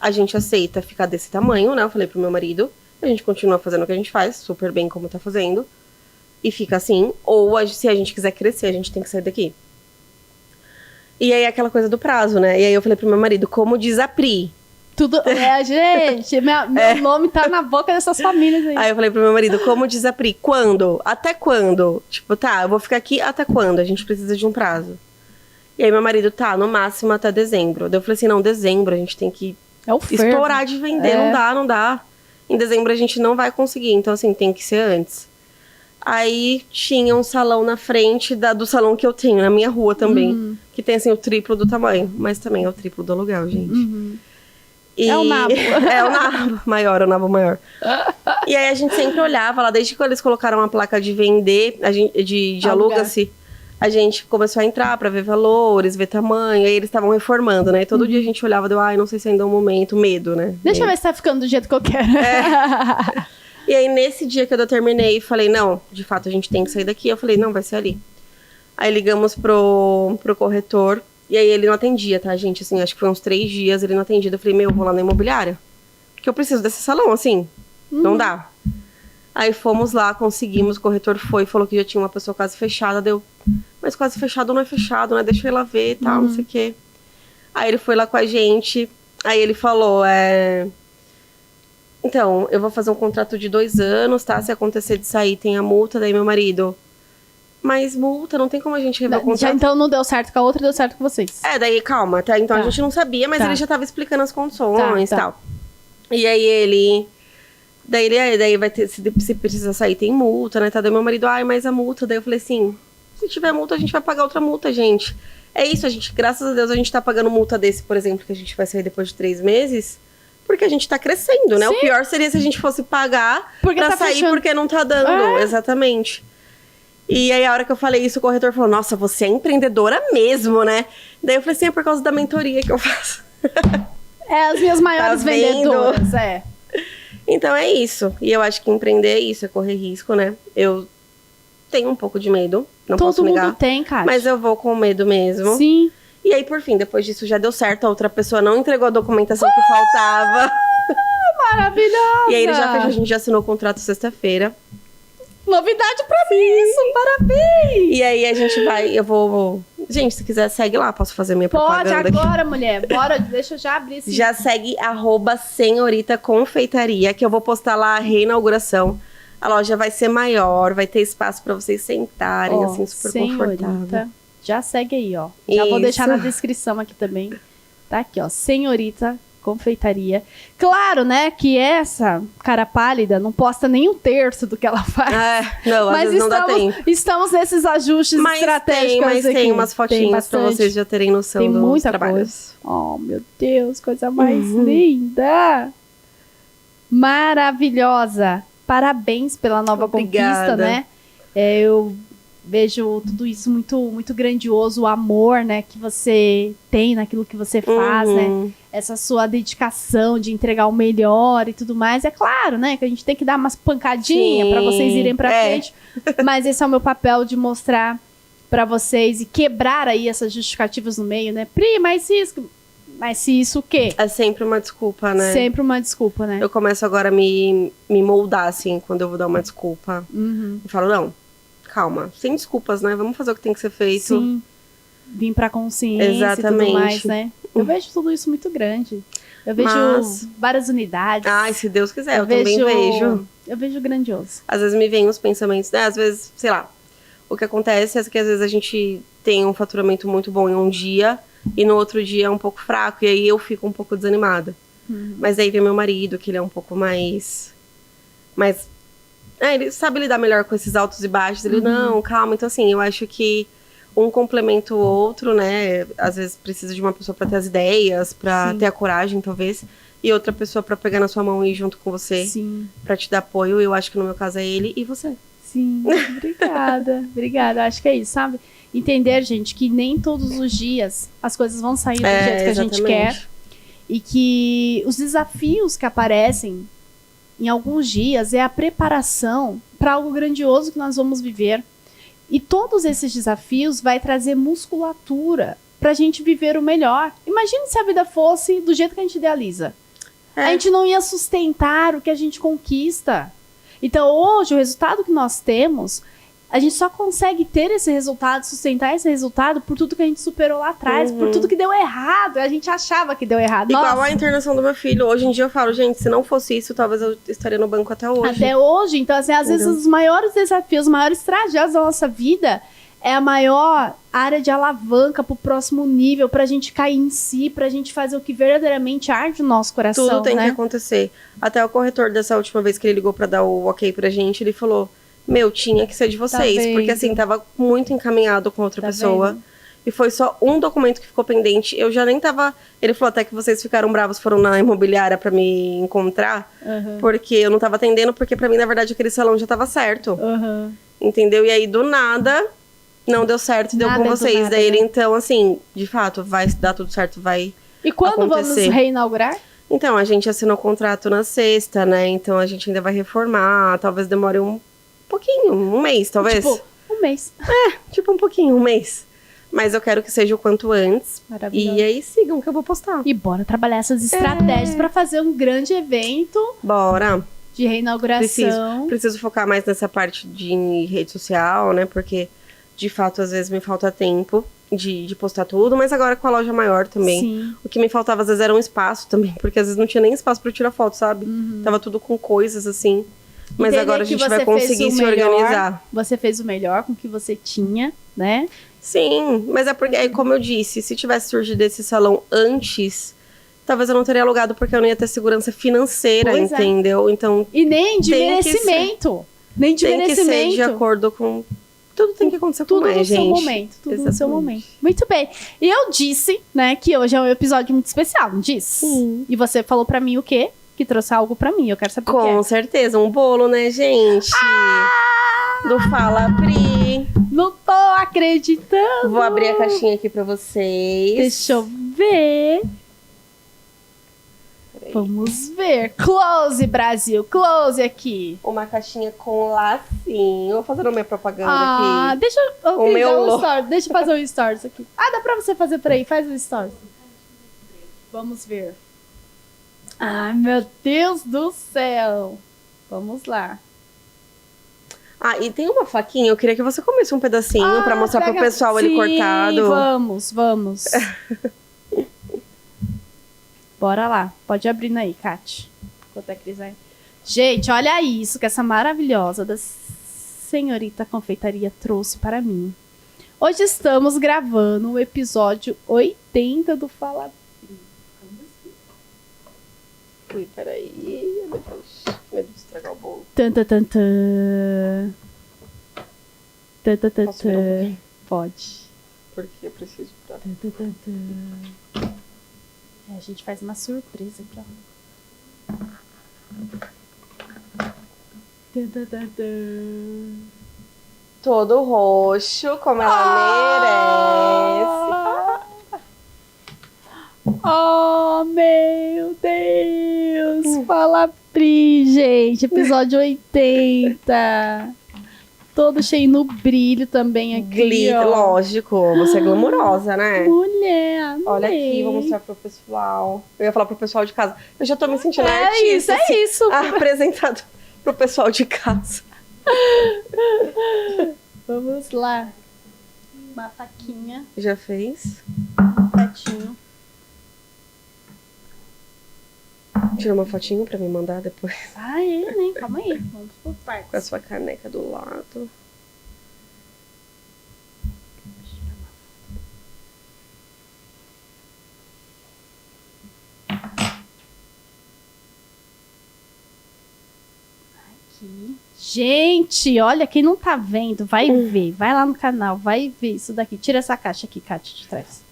a gente aceita ficar desse tamanho, né? Eu falei pro meu marido, a gente continua fazendo o que a gente faz, super bem como tá fazendo, e fica assim. Ou se a gente quiser crescer, a gente tem que sair daqui. E aí aquela coisa do prazo, né? E aí eu falei pro meu marido, como diz a Pri. Tudo. Gente, meu nome tá na boca dessas famílias aí. Aí eu falei pro meu marido, como diz a Pri, quando? Até quando? Tipo, tá, eu vou ficar aqui até quando? A gente precisa de um prazo. E aí meu marido, tá, no máximo até dezembro. Daí eu falei assim, não, dezembro a gente tem que estourar de vender, não dá. Em dezembro a gente não vai conseguir, então assim, tem que ser antes. Aí tinha um salão na frente do salão que eu tenho, na minha rua também. Que tem assim o triplo do tamanho, mas também é o triplo do aluguel, gente. E... É o nabo. É o nabo maior, o nabo maior. E aí a gente sempre olhava lá, desde que eles colocaram a placa de vender, de aluga-se, a gente começou a entrar pra ver valores, ver tamanho, aí eles estavam reformando, né? E todo dia a gente olhava, deu, ai, não sei se ainda é um momento, medo, né? Deixa eu ver se tá ficando do jeito que eu quero. E aí, nesse dia que eu determinei, falei, não, de fato, a gente tem que sair daqui. Eu falei, não, vai ser ali. Aí ligamos pro corretor, e aí ele não atendia, tá, gente? Assim, acho que foi uns 3 dias, ele não atendia. Eu falei, meu, eu vou lá na imobiliária, porque eu preciso desse salão, assim, não dá. Aí fomos lá, conseguimos, o corretor foi, falou que já tinha uma pessoa quase fechada, deu, mas quase fechado não é fechado, né? Deixa eu ir lá ver e tal, não sei o quê. Aí ele foi lá com a gente, aí ele falou, então, eu vou fazer um contrato de 2 anos, tá? Se acontecer de sair, tem a multa, daí meu marido, mas multa, não tem como a gente rever o contrato. Já então não deu certo com a outra, deu certo com vocês. Daí, calma, tá? Então a gente não sabia, mas ele já tava explicando as condições e tal. E aí ele... Daí vai ter, se precisa sair, tem multa, né? Tá, daí meu marido, ai, mas a multa. Daí eu falei assim, se tiver multa, a gente vai pagar outra multa, gente. É isso, a gente, graças a Deus, a gente tá pagando multa desse, por exemplo, que a gente vai sair depois de 3 meses, porque a gente tá crescendo, né? Sim. O pior seria se a gente fosse pagar porque pra sair fechando. Porque não tá dando. Exatamente. E aí, a hora que eu falei isso, o corretor falou, nossa, você é empreendedora mesmo, né? Daí eu falei assim, é por causa da mentoria que eu faço. As minhas maiores vendedoras, Então é isso. E eu acho que empreender é isso, é correr risco, né? Eu tenho um pouco de medo, não posso negar. Todo mundo tem, cara. Mas eu vou com medo mesmo. Sim. E aí, por fim, depois disso já deu certo. A outra pessoa não entregou a documentação que faltava. Maravilhosa! E aí ele já fez, a gente já assinou o contrato sexta-feira. Novidade pra mim isso, parabéns! E aí a gente vai, eu vou... Gente, se quiser, segue lá, posso fazer minha propaganda aqui. Pode agora, mulher. Bora, deixa eu já abrir esse... Já segue @Senhorita Confeitaria, que eu vou postar lá a reinauguração. A loja vai ser maior, vai ter espaço pra vocês sentarem, assim, super confortável. Já segue aí, ó. Já vou deixar na descrição aqui também. Tá aqui, ó. Senhorita Confeitaria. Claro, né, que essa cara pálida não posta nem 1/3 do que ela faz. Não, às vezes não dá tempo. Estamos nesses ajustes estratégicos mas aqui. Tem umas fotinhas pra vocês já terem noção tem dos muita trabalhos. Coisa. Oh, meu Deus, coisa mais linda. Maravilhosa. Parabéns pela nova conquista, né? Eu vejo tudo isso muito, muito grandioso, o amor, né, que você tem naquilo que você faz, né? Essa sua dedicação de entregar o melhor e tudo mais. É claro, né, que a gente tem que dar umas pancadinhas para vocês irem pra frente. Mas esse é o meu papel de mostrar para vocês e quebrar aí essas justificativas no meio, né? Pri, mas se isso o quê? É sempre uma desculpa, né? Sempre uma desculpa, né? Eu começo agora a me moldar, assim, quando eu vou dar uma desculpa. Eu falo, não, calma, sem desculpas, né? Vamos fazer o que tem que ser feito. Sim, vim pra consciência e tudo mais, né? Eu vejo tudo isso muito grande. Eu vejo várias unidades. Ai, se Deus quiser, eu também vejo. Eu vejo grandioso. Às vezes me vêm uns pensamentos, né? Às vezes, sei lá, o que acontece é que às vezes a gente tem um faturamento muito bom em um dia e no outro dia é um pouco fraco, e aí eu fico um pouco desanimada. Mas aí vem meu marido, que ele é um pouco mais... ele sabe lidar melhor com esses altos e baixos. Ele, não, calma. Então, assim, eu acho que um complementa o outro, né? Às vezes precisa de uma pessoa pra ter as ideias, pra ter a coragem, talvez. E outra pessoa pra pegar na sua mão e ir junto com você. Sim. Pra te dar apoio. Eu acho que no meu caso é ele e você. Sim, obrigada. Obrigada. Acho que é isso, sabe? Entender, gente, que nem todos os dias as coisas vão sair do jeito que a gente quer. E que os desafios que aparecem em alguns dias é a preparação para algo grandioso que nós vamos viver. E todos esses desafios vai trazer musculatura para a gente viver o melhor. Imagine se a vida fosse do jeito que a gente idealiza. A gente não ia sustentar o que a gente conquista. Então hoje o resultado que nós temos, a gente só consegue ter esse resultado, sustentar esse resultado por tudo que a gente superou lá atrás, por tudo que deu errado. A gente achava que deu errado. Igual a internação do meu filho. Hoje em dia eu falo, gente, se não fosse isso, talvez eu estaria no banco até hoje. Até hoje. Então, assim, às vezes os maiores desafios, os maiores trajetos da nossa vida é a maior área de alavanca pro próximo nível, pra gente cair em si, pra gente fazer o que verdadeiramente arde no nosso coração, tudo tem né? que acontecer. Até o corretor dessa última vez que ele ligou pra dar o ok pra gente, ele falou... Meu, tinha que ser de vocês, porque assim, tava muito encaminhado com outra pessoa. Vendo? E foi só um documento que ficou pendente. Eu já nem tava... Ele falou até que vocês ficaram bravos, foram na imobiliária pra me encontrar. Porque eu não tava atendendo, porque pra mim, na verdade, aquele salão já tava certo. Entendeu? E aí, do nada, não deu certo, deu Nada com do vocês. nada, Daí ele, né? então, assim, de fato, vai dar tudo certo, vai E quando acontecer. vamos reinaugurar? Então, a gente assinou o contrato na sexta, né? Então, a gente ainda vai reformar. Talvez demore um pouquinho, um mês, talvez. Tipo, um mês. Tipo, um pouquinho, um mês. Mas eu quero que seja o quanto antes. Maravilhoso. E aí, sigam que eu vou postar. E bora trabalhar essas estratégias pra fazer um grande evento Bora. de reinauguração. Preciso focar mais nessa parte de rede social, né? Porque, de fato, às vezes me falta tempo de postar tudo. Mas agora com a loja maior também. Sim. O que me faltava, às vezes, era um espaço também. Porque, às vezes, não tinha nem espaço pra eu tirar foto, sabe? Tava tudo com coisas, assim. Mas Entender agora a que gente você vai fez conseguir o se melhor, organizar. Você fez o melhor com o que você tinha, né? Sim, mas é porque, aí, como eu disse, se tivesse surgido esse salão antes, talvez eu não teria alugado, porque eu não ia ter segurança financeira, Pois é. entendeu? Então, E nem de Tem que merecimento. Nem de tem que ser merecimento. de acordo com... Tudo tem que acontecer Tudo como é, no gente. seu momento. Tudo no seu Exatamente. momento. Muito bem. E eu disse, né, que hoje é um episódio muito especial, não disse? Sim. E você falou pra mim o quê? Que trouxe algo pra mim. Eu quero saber o que Com é. certeza, um bolo, né, gente? Do Fala Pri. Não tô acreditando. Vou abrir a caixinha aqui pra vocês. Deixa eu ver. Peraí. Vamos ver. Close, Brasil. Close aqui. Uma caixinha com lacinho. Vou fazer a minha propaganda Ah, aqui. deixa eu O meu dar um lo- story. Deixa eu fazer um stories aqui. Ah, dá pra você fazer por aí. Faz um stories. Vamos ver. Ai, meu Deus do céu. Vamos lá. Ah, e tem uma faquinha, eu queria que você comesse um pedacinho pra mostrar pro pega- pessoal ele Sim, cortado. Vamos. Bora lá. Pode abrindo aí, Kate. Enquanto a Cris vai. Gente, olha isso que essa maravilhosa da senhorita confeitaria trouxe para mim. Hoje estamos gravando o episódio 80 do Fala. Ui, peraí, medo de estragar o bolo. Tan, tan, tan, tan. Tan, tan, tan, Posso virar um tan. pouquinho? Pode. Porque eu preciso pra... Tan, tan, tan, tan. É, a gente faz uma surpresa aqui, ó. Tan, tan, tan, tan. Todo roxo, como ela merece. Oh, meu Deus! Fala Pri, gente. Episódio 80. Todo cheio no brilho também aqui, Glitter, ó. lógico, você é glamurosa, né? Mulher, amei. Olha aqui, vou mostrar pro pessoal. Eu ia falar pro pessoal de casa. Eu já tô me sentindo É artista, isso, é isso. apresentado pro pessoal de casa. Vamos lá. Uma faquinha, Já fez? um pratinho. Tira uma fotinho pra me mandar depois. Ah, é, né? Calma aí. Vamos por partes. Com a sua caneca do lado. Aqui. Gente, olha, quem não tá vendo, vai ver. Vai lá no canal, vai ver isso daqui. Tira essa caixa aqui, Kátia, de trás.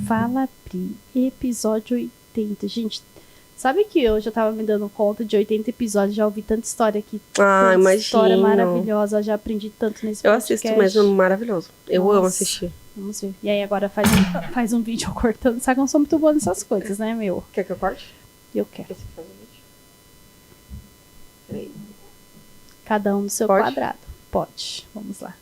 Fala Pri, episódio 80. Gente, sabe que hoje eu tava me dando conta de 80 episódios, já ouvi tanta história aqui. Ah, tanta imagino. história maravilhosa, já aprendi tanto nesse Eu podcast. assisto mesmo, maravilhoso. Eu Nossa. amo assistir. Vamos ver. E aí agora faz um vídeo cortando. Sabe que eu não sou muito boa nessas coisas, né, meu? Quer que eu corte? Eu quero. Esse faz o vídeo. Peraí. Cada um no seu Pode? quadrado. Pode. Vamos lá.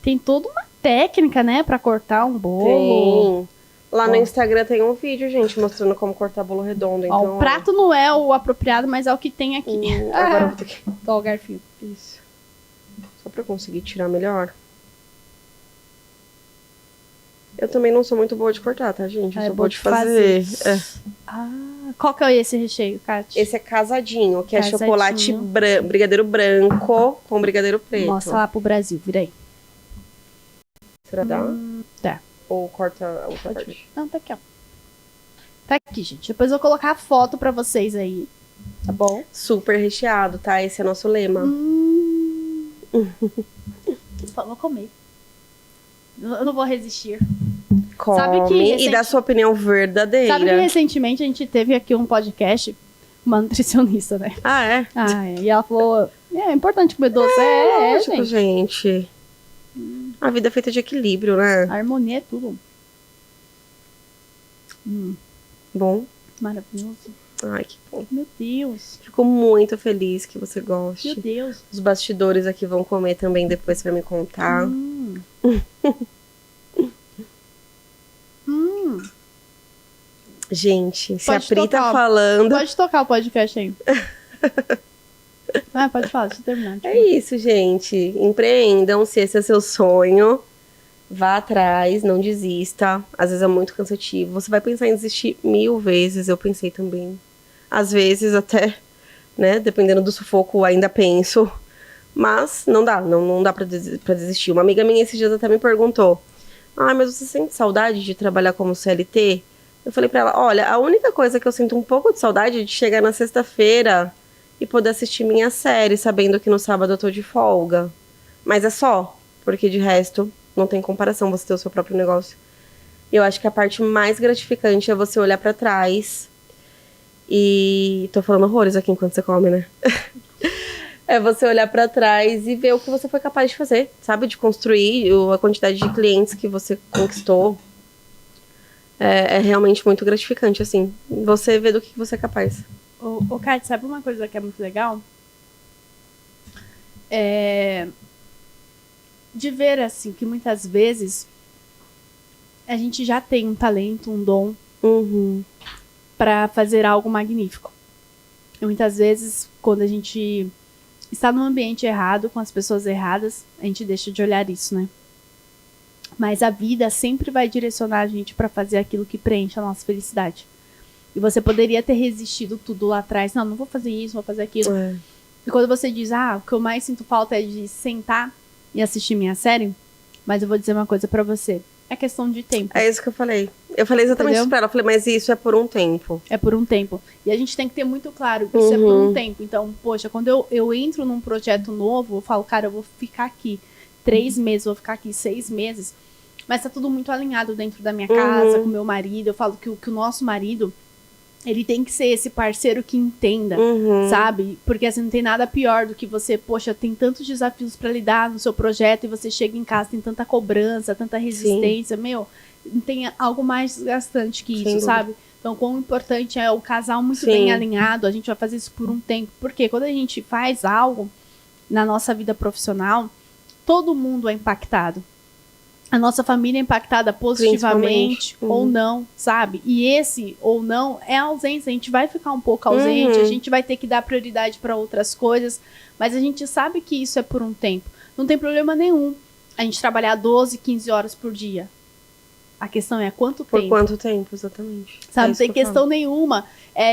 Tem toda uma técnica, né, pra cortar um bolo. Tem. Lá no Ó. Instagram tem um vídeo, gente, mostrando como cortar bolo redondo. Ó, Então, o prato não é o apropriado, mas é o que tem aqui. Agora eu vou ter que... Ó, o garfinho. Isso. Só pra eu conseguir tirar melhor. Eu também não sou muito boa de cortar, tá, gente? Eu É sou boa boa de de fazer. É. Ah, qual que é esse recheio, Kátia? Esse é casadinho, que é Casadinho. chocolate brigadeiro branco com brigadeiro preto. Mostra lá pro Brasil, vira aí. Será que dá? Tá. Ou corta a outra Pode parte? Não, tá aqui, ó. Tá aqui, gente. Depois eu vou colocar a foto pra vocês aí. Tá bom? Super recheado, tá? Esse é nosso lema. Vou comer. Eu não vou resistir. Come Sabe que e dá sua opinião verdadeira. Sabe que recentemente a gente teve aqui um podcast uma nutricionista, né? Ah, é? E ela falou, é importante comer doce. Lógico, gente. A vida é feita de equilíbrio, né? A harmonia é tudo. Bom. Maravilhoso. Ai, que bom. Meu Deus. Fico muito feliz que você goste. Meu Deus. Os bastidores aqui vão comer também depois pra me contar. Gente, se a Pri tá falando... Pode tocar o podcast aí. Pode falar, deixa eu terminar. Tipo. É isso, gente. Empreendam, se esse é seu sonho. Vá atrás, não desista. Às vezes é muito cansativo. Você vai pensar em desistir 1000 vezes. Eu pensei também. Às vezes até, né, dependendo do sufoco, ainda penso. Mas não dá pra desistir. Uma amiga minha esses dias até me perguntou: mas você sente saudade de trabalhar como CLT? Eu falei pra ela: olha, a única coisa que eu sinto um pouco de saudade é de chegar na sexta-feira e poder assistir minha série, sabendo que no sábado eu tô de folga. Mas é só, porque de resto não tem comparação você ter o seu próprio negócio. E eu acho que a parte mais gratificante é você olhar pra trás e... Tô falando horrores aqui enquanto você come, né? É você olhar pra trás e ver o que você foi capaz de fazer, sabe? De construir a quantidade de clientes que você conquistou. É realmente muito gratificante, assim. Você vê do que você é capaz. Ô, Kate, sabe uma coisa que é muito legal? De ver, assim, que muitas vezes a gente já tem um talento, um dom pra fazer algo magnífico. E muitas vezes, quando a gente está num ambiente errado, com as pessoas erradas, a gente deixa de olhar isso, né? Mas a vida sempre vai direcionar a gente pra fazer aquilo que preenche a nossa felicidade. E você poderia ter resistido tudo lá atrás. Não vou fazer isso, vou fazer aquilo. E quando você diz, o que eu mais sinto falta é de sentar e assistir minha série, mas eu vou dizer uma coisa pra você. É questão de tempo. É isso que eu falei. Eu falei exatamente isso pra ela. Eu falei, mas isso é por um tempo. É por um tempo. E a gente tem que ter muito claro que isso é por um tempo. Então, poxa, quando eu entro num projeto novo, eu falo, cara, eu vou ficar aqui 3 meses, vou ficar aqui 6 meses. Mas tá tudo muito alinhado dentro da minha casa, com o meu marido. Eu falo que o nosso marido, ele tem que ser esse parceiro que entenda, sabe? Porque assim, não tem nada pior do que você, poxa, tem tantos desafios pra lidar no seu projeto e você chega em casa, tem tanta cobrança, tanta resistência. Meu, não tem algo mais desgastante que isso, sabe? Então, quão importante é o casal muito bem alinhado, a gente vai fazer isso por um tempo. Porque quando a gente faz algo na nossa vida profissional, todo mundo é impactado. A nossa família é impactada positivamente ou não, sabe? E esse ou não é a ausência. A gente vai ficar um pouco ausente, a gente vai ter que dar prioridade para outras coisas, mas a gente sabe que isso é por um tempo. Não tem problema nenhum a gente trabalhar 12, 15 horas por dia. A questão é quanto tempo. Por quanto tempo, exatamente. Sabe, não tem questão nenhuma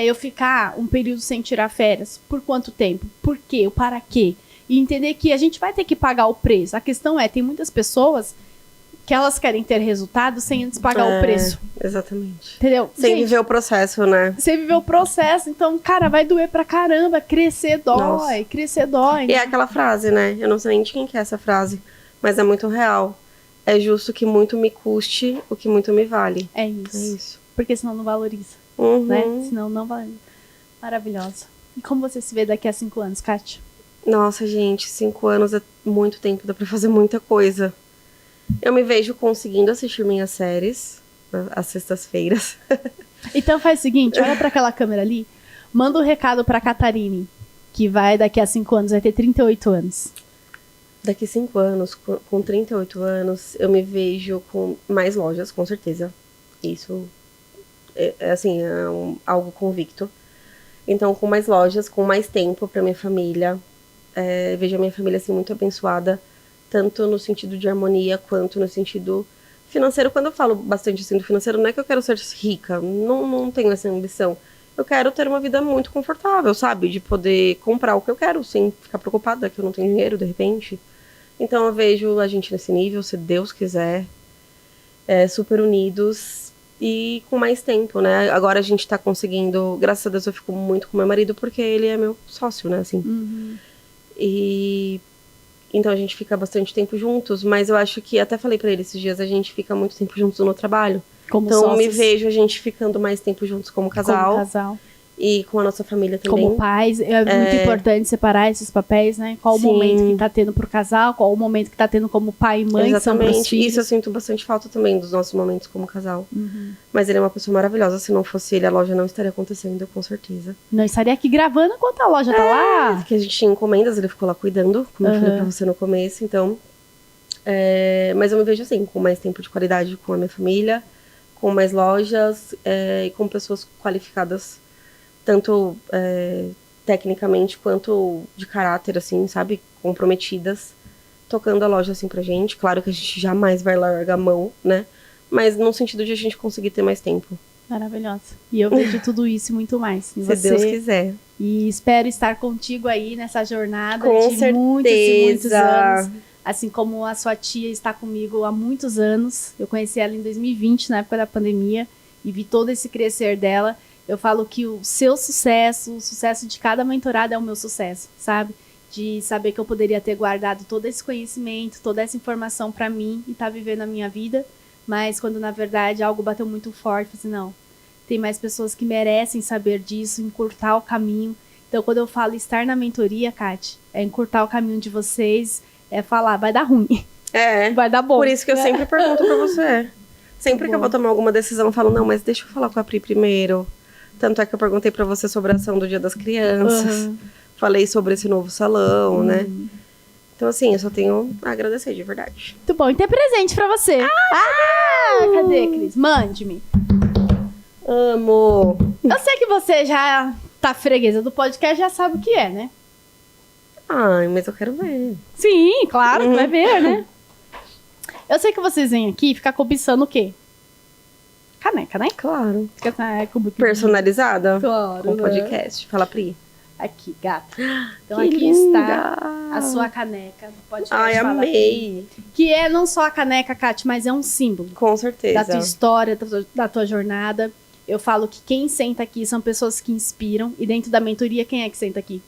eu ficar um período sem tirar férias. Por quanto tempo? Por quê? Para quê? E entender que a gente vai ter que pagar o preço. A questão tem muitas pessoas que elas querem ter resultado sem antes pagar o preço. Exatamente. Entendeu? Sem viver o processo, né? Sem viver o processo. Então, cara, vai doer pra caramba. Crescer dói. Nossa. Crescer dói. E é aquela frase, né? Eu não sei nem de quem que é essa frase, mas é muito real. É justo que muito me custe o que muito me vale. É isso. Porque senão não valoriza. Né? Senão não valoriza. Maravilhosa. E como você se vê daqui a 5 anos, Kátia? Nossa, gente, 5 anos é muito tempo. Dá pra fazer muita coisa. Eu me vejo conseguindo assistir minhas séries às sextas-feiras. Então faz o seguinte, olha pra aquela câmera ali, manda um recado pra Catarine, que vai daqui a 5 anos, vai ter 38 anos. Daqui 5 anos, com 38 anos, eu me vejo com mais lojas, com certeza. Isso assim, algo convicto. Então, com mais lojas, com mais tempo pra minha família. Vejo a minha família assim, muito abençoada. Tanto no sentido de harmonia, quanto no sentido financeiro. Quando eu falo bastante assim do financeiro, não é que eu quero ser rica, não tenho essa ambição. Eu quero ter uma vida muito confortável, sabe? De poder comprar o que eu quero, sem ficar preocupada que eu não tenho dinheiro, de repente. Então eu vejo a gente nesse nível, se Deus quiser, super unidos e com mais tempo, né? Agora a gente tá conseguindo, graças a Deus eu fico muito com meu marido, porque ele é meu sócio, né? Assim. E... Então a gente fica bastante tempo juntos, mas eu acho que, até falei pra ele esses dias, a gente fica muito tempo juntos no trabalho. Como então sócios. me vejo a gente ficando mais tempo juntos como casal. E com a nossa família também. Como pais, é muito importante separar esses papéis, né? Qual o momento que tá tendo pro casal, qual o momento que tá tendo como pai e mãe, são pros filhos. Isso eu sinto bastante falta também dos nossos momentos como casal. Mas ele é uma pessoa maravilhosa. Se não fosse ele, a loja não estaria acontecendo, com certeza. Não estaria aqui gravando enquanto a loja tá lá. Porque a gente tinha encomendas, ele ficou lá cuidando, como eu falei pra você no começo. Então, mas eu me vejo assim, com mais tempo de qualidade com a minha família, com mais lojas e com pessoas qualificadas, tanto tecnicamente quanto de caráter, assim, sabe? Comprometidas, tocando a loja assim pra gente. Claro que a gente jamais vai largar a mão, né? Mas no sentido de a gente conseguir ter mais tempo. Maravilhosa. E eu vejo tudo isso e muito mais. Se Deus quiser. E espero estar contigo aí nessa jornada com de certeza. Muitos e muitos anos. Assim como a sua tia está comigo há muitos anos. Eu conheci ela em 2020, na época da pandemia, e vi todo esse crescer dela. Eu falo que o seu sucesso, o sucesso de cada mentorada é o meu sucesso, sabe? De saber que eu poderia ter guardado todo esse conhecimento, toda essa informação pra mim e tá vivendo a minha vida. Mas quando, na verdade, algo bateu muito forte, eu falei, não, tem mais pessoas que merecem saber disso, encurtar o caminho. Então, quando eu falo estar na mentoria, Kati, é encurtar o caminho de vocês, é falar, vai dar ruim. Vai dar bom. Por isso que eu sempre pergunto pra você. Sempre que eu vou tomar alguma decisão, eu falo, não, mas deixa eu falar com a Pri primeiro. Tanto é que eu perguntei pra você sobre a ação do Dia das Crianças. Falei sobre esse novo salão, né? Então, assim, eu só tenho a agradecer, de verdade. Muito bom. E tem presente pra você. Cadê, Cris? Mande-me. Amo. Eu sei que você já tá freguesa do podcast, já sabe o que é, né? Ai, mas eu quero ver. Sim, claro, vai ver, né? Eu sei que vocês vêm aqui ficar cobiçando o quê? Caneca, né? Claro. Caneca, personalizada? Claro, com né? podcast. Fala, Pri. Aqui, gata. Então Que aqui linda. está a sua caneca do podcast. Ai, Fala amei. Pri, que é não só a caneca, Kati, mas é um símbolo. Com certeza. Da tua história, da tua jornada. Eu falo que quem senta aqui são pessoas que inspiram. E dentro da mentoria, quem é que senta aqui?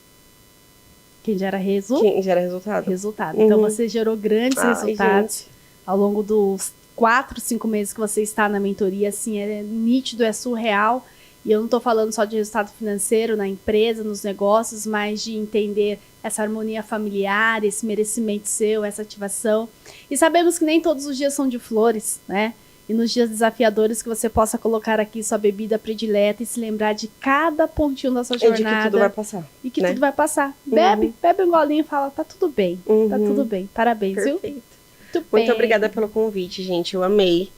Quem gera Quem gera resultado. resultado. Então você gerou grandes resultados gente. ao longo dos 4, 5 meses que você está na mentoria. Assim, é nítido, é surreal. E eu não estou falando só de resultado financeiro na empresa, nos negócios, mas de entender essa harmonia familiar, esse merecimento seu, essa ativação. E sabemos que nem todos os dias são de flores, né? E nos dias desafiadores que você possa colocar aqui sua bebida predileta e se lembrar de cada pontinho da sua jornada. E de que tudo vai passar. E que tudo vai passar. Bebe um golinho e fala, tá tudo bem. Tá tudo bem. Parabéns, Perfeito. viu? Muito obrigada pelo convite, gente. Eu amei.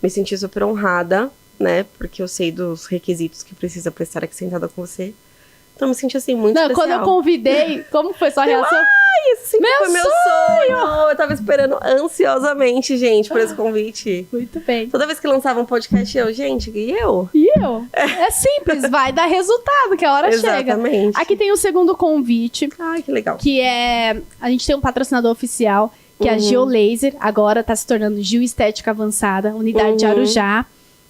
Me senti super honrada, né? Porque eu sei dos requisitos que precisa pra estar aqui sentada com você. Então, me senti assim, muito especial. Quando eu convidei, como foi sua reação? Esse sempre foi meu sonho! Eu tava esperando ansiosamente, gente, por esse convite. Muito bem. Toda vez que lançava um podcast, gente, e eu? E eu? É simples, vai dar resultado, que a hora chega. Exatamente. Aqui tem o segundo convite. Ai, que legal. Que é... A gente tem um patrocinador oficial, que é a Geolaser. Agora tá se tornando Geo Estética Avançada, unidade de Arujá.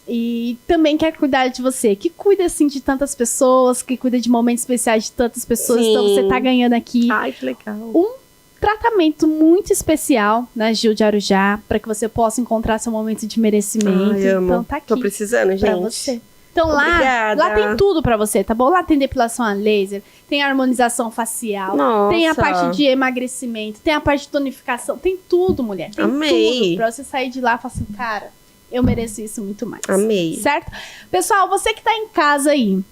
E também quer cuidar de você, que cuida, assim, de tantas pessoas, que cuida de momentos especiais de tantas pessoas. Sim. Então, você tá ganhando aqui Ai, que legal. um tratamento muito especial na Geo de Arujá, para que você possa encontrar seu momento de merecimento. Ai, amo. Então, tá aqui. Tô precisando, gente. Pra você. Então, Obrigada. lá tem tudo pra você, tá bom? Lá tem depilação a laser, tem harmonização facial, Nossa. tem a parte de emagrecimento, tem a parte de tonificação, tem tudo, mulher. Tem Amei. tudo pra você sair de lá e falar assim, cara, eu mereço isso muito mais. Amei. Certo? Pessoal, você que tá em casa aí,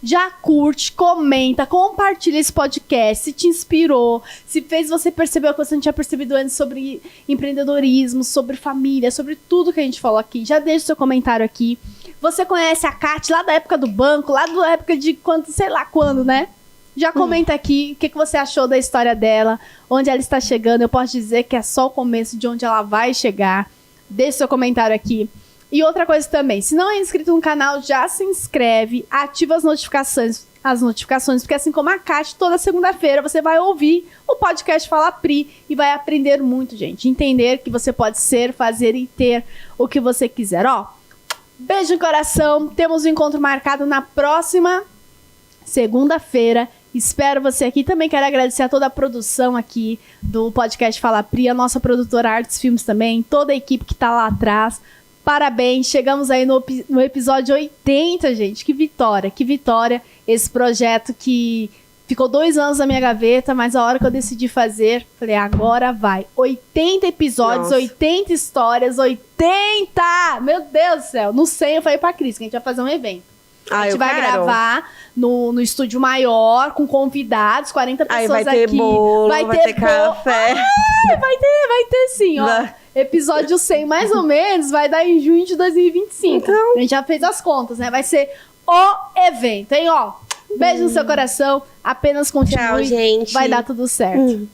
já curte, comenta, compartilha esse podcast, se te inspirou, se fez você perceber o que você não tinha percebido antes sobre empreendedorismo, sobre família, sobre tudo que a gente falou aqui. Já deixa o seu comentário aqui. Você conhece a Kati lá da época do banco, lá da época de quando, sei lá quando, né? Já comenta aqui o que você achou da história dela, onde ela está chegando. Eu posso dizer que é só o começo de onde ela vai chegar. Deixe seu comentário aqui. E outra coisa também, se não é inscrito no canal, já se inscreve, ativa as notificações, porque assim como a Kati, toda segunda-feira você vai ouvir o podcast Fala Pri e vai aprender muito, gente. Entender que você pode ser, fazer e ter o que você quiser. Ó, beijo no coração, temos um encontro marcado na próxima segunda-feira. Espero você aqui. Também quero agradecer a toda a produção aqui do podcast Fala Pri, a nossa produtora Artes Filmes também, toda a equipe que tá lá atrás. Parabéns, chegamos aí no episódio 80, gente. Que vitória, que vitória. Esse projeto que ficou 2 anos na minha gaveta, mas a hora que eu decidi fazer, falei, agora vai. 80 episódios, Nossa. 80 histórias, 80! Meu Deus do céu. No 100 eu falei pra Cris que a gente vai fazer um evento. A gente vai gravar no estúdio maior, com convidados, 40 pessoas Aí vai ter aqui. bolo, vai ter café. Vai ter sim, ó. Vai. Episódio 100, mais ou menos, vai dar em junho de 2025. Então. A gente já fez as contas, né? Vai ser o evento, hein, ó. Beijo no seu coração, apenas continue. Tchau, gente. Vai dar tudo certo.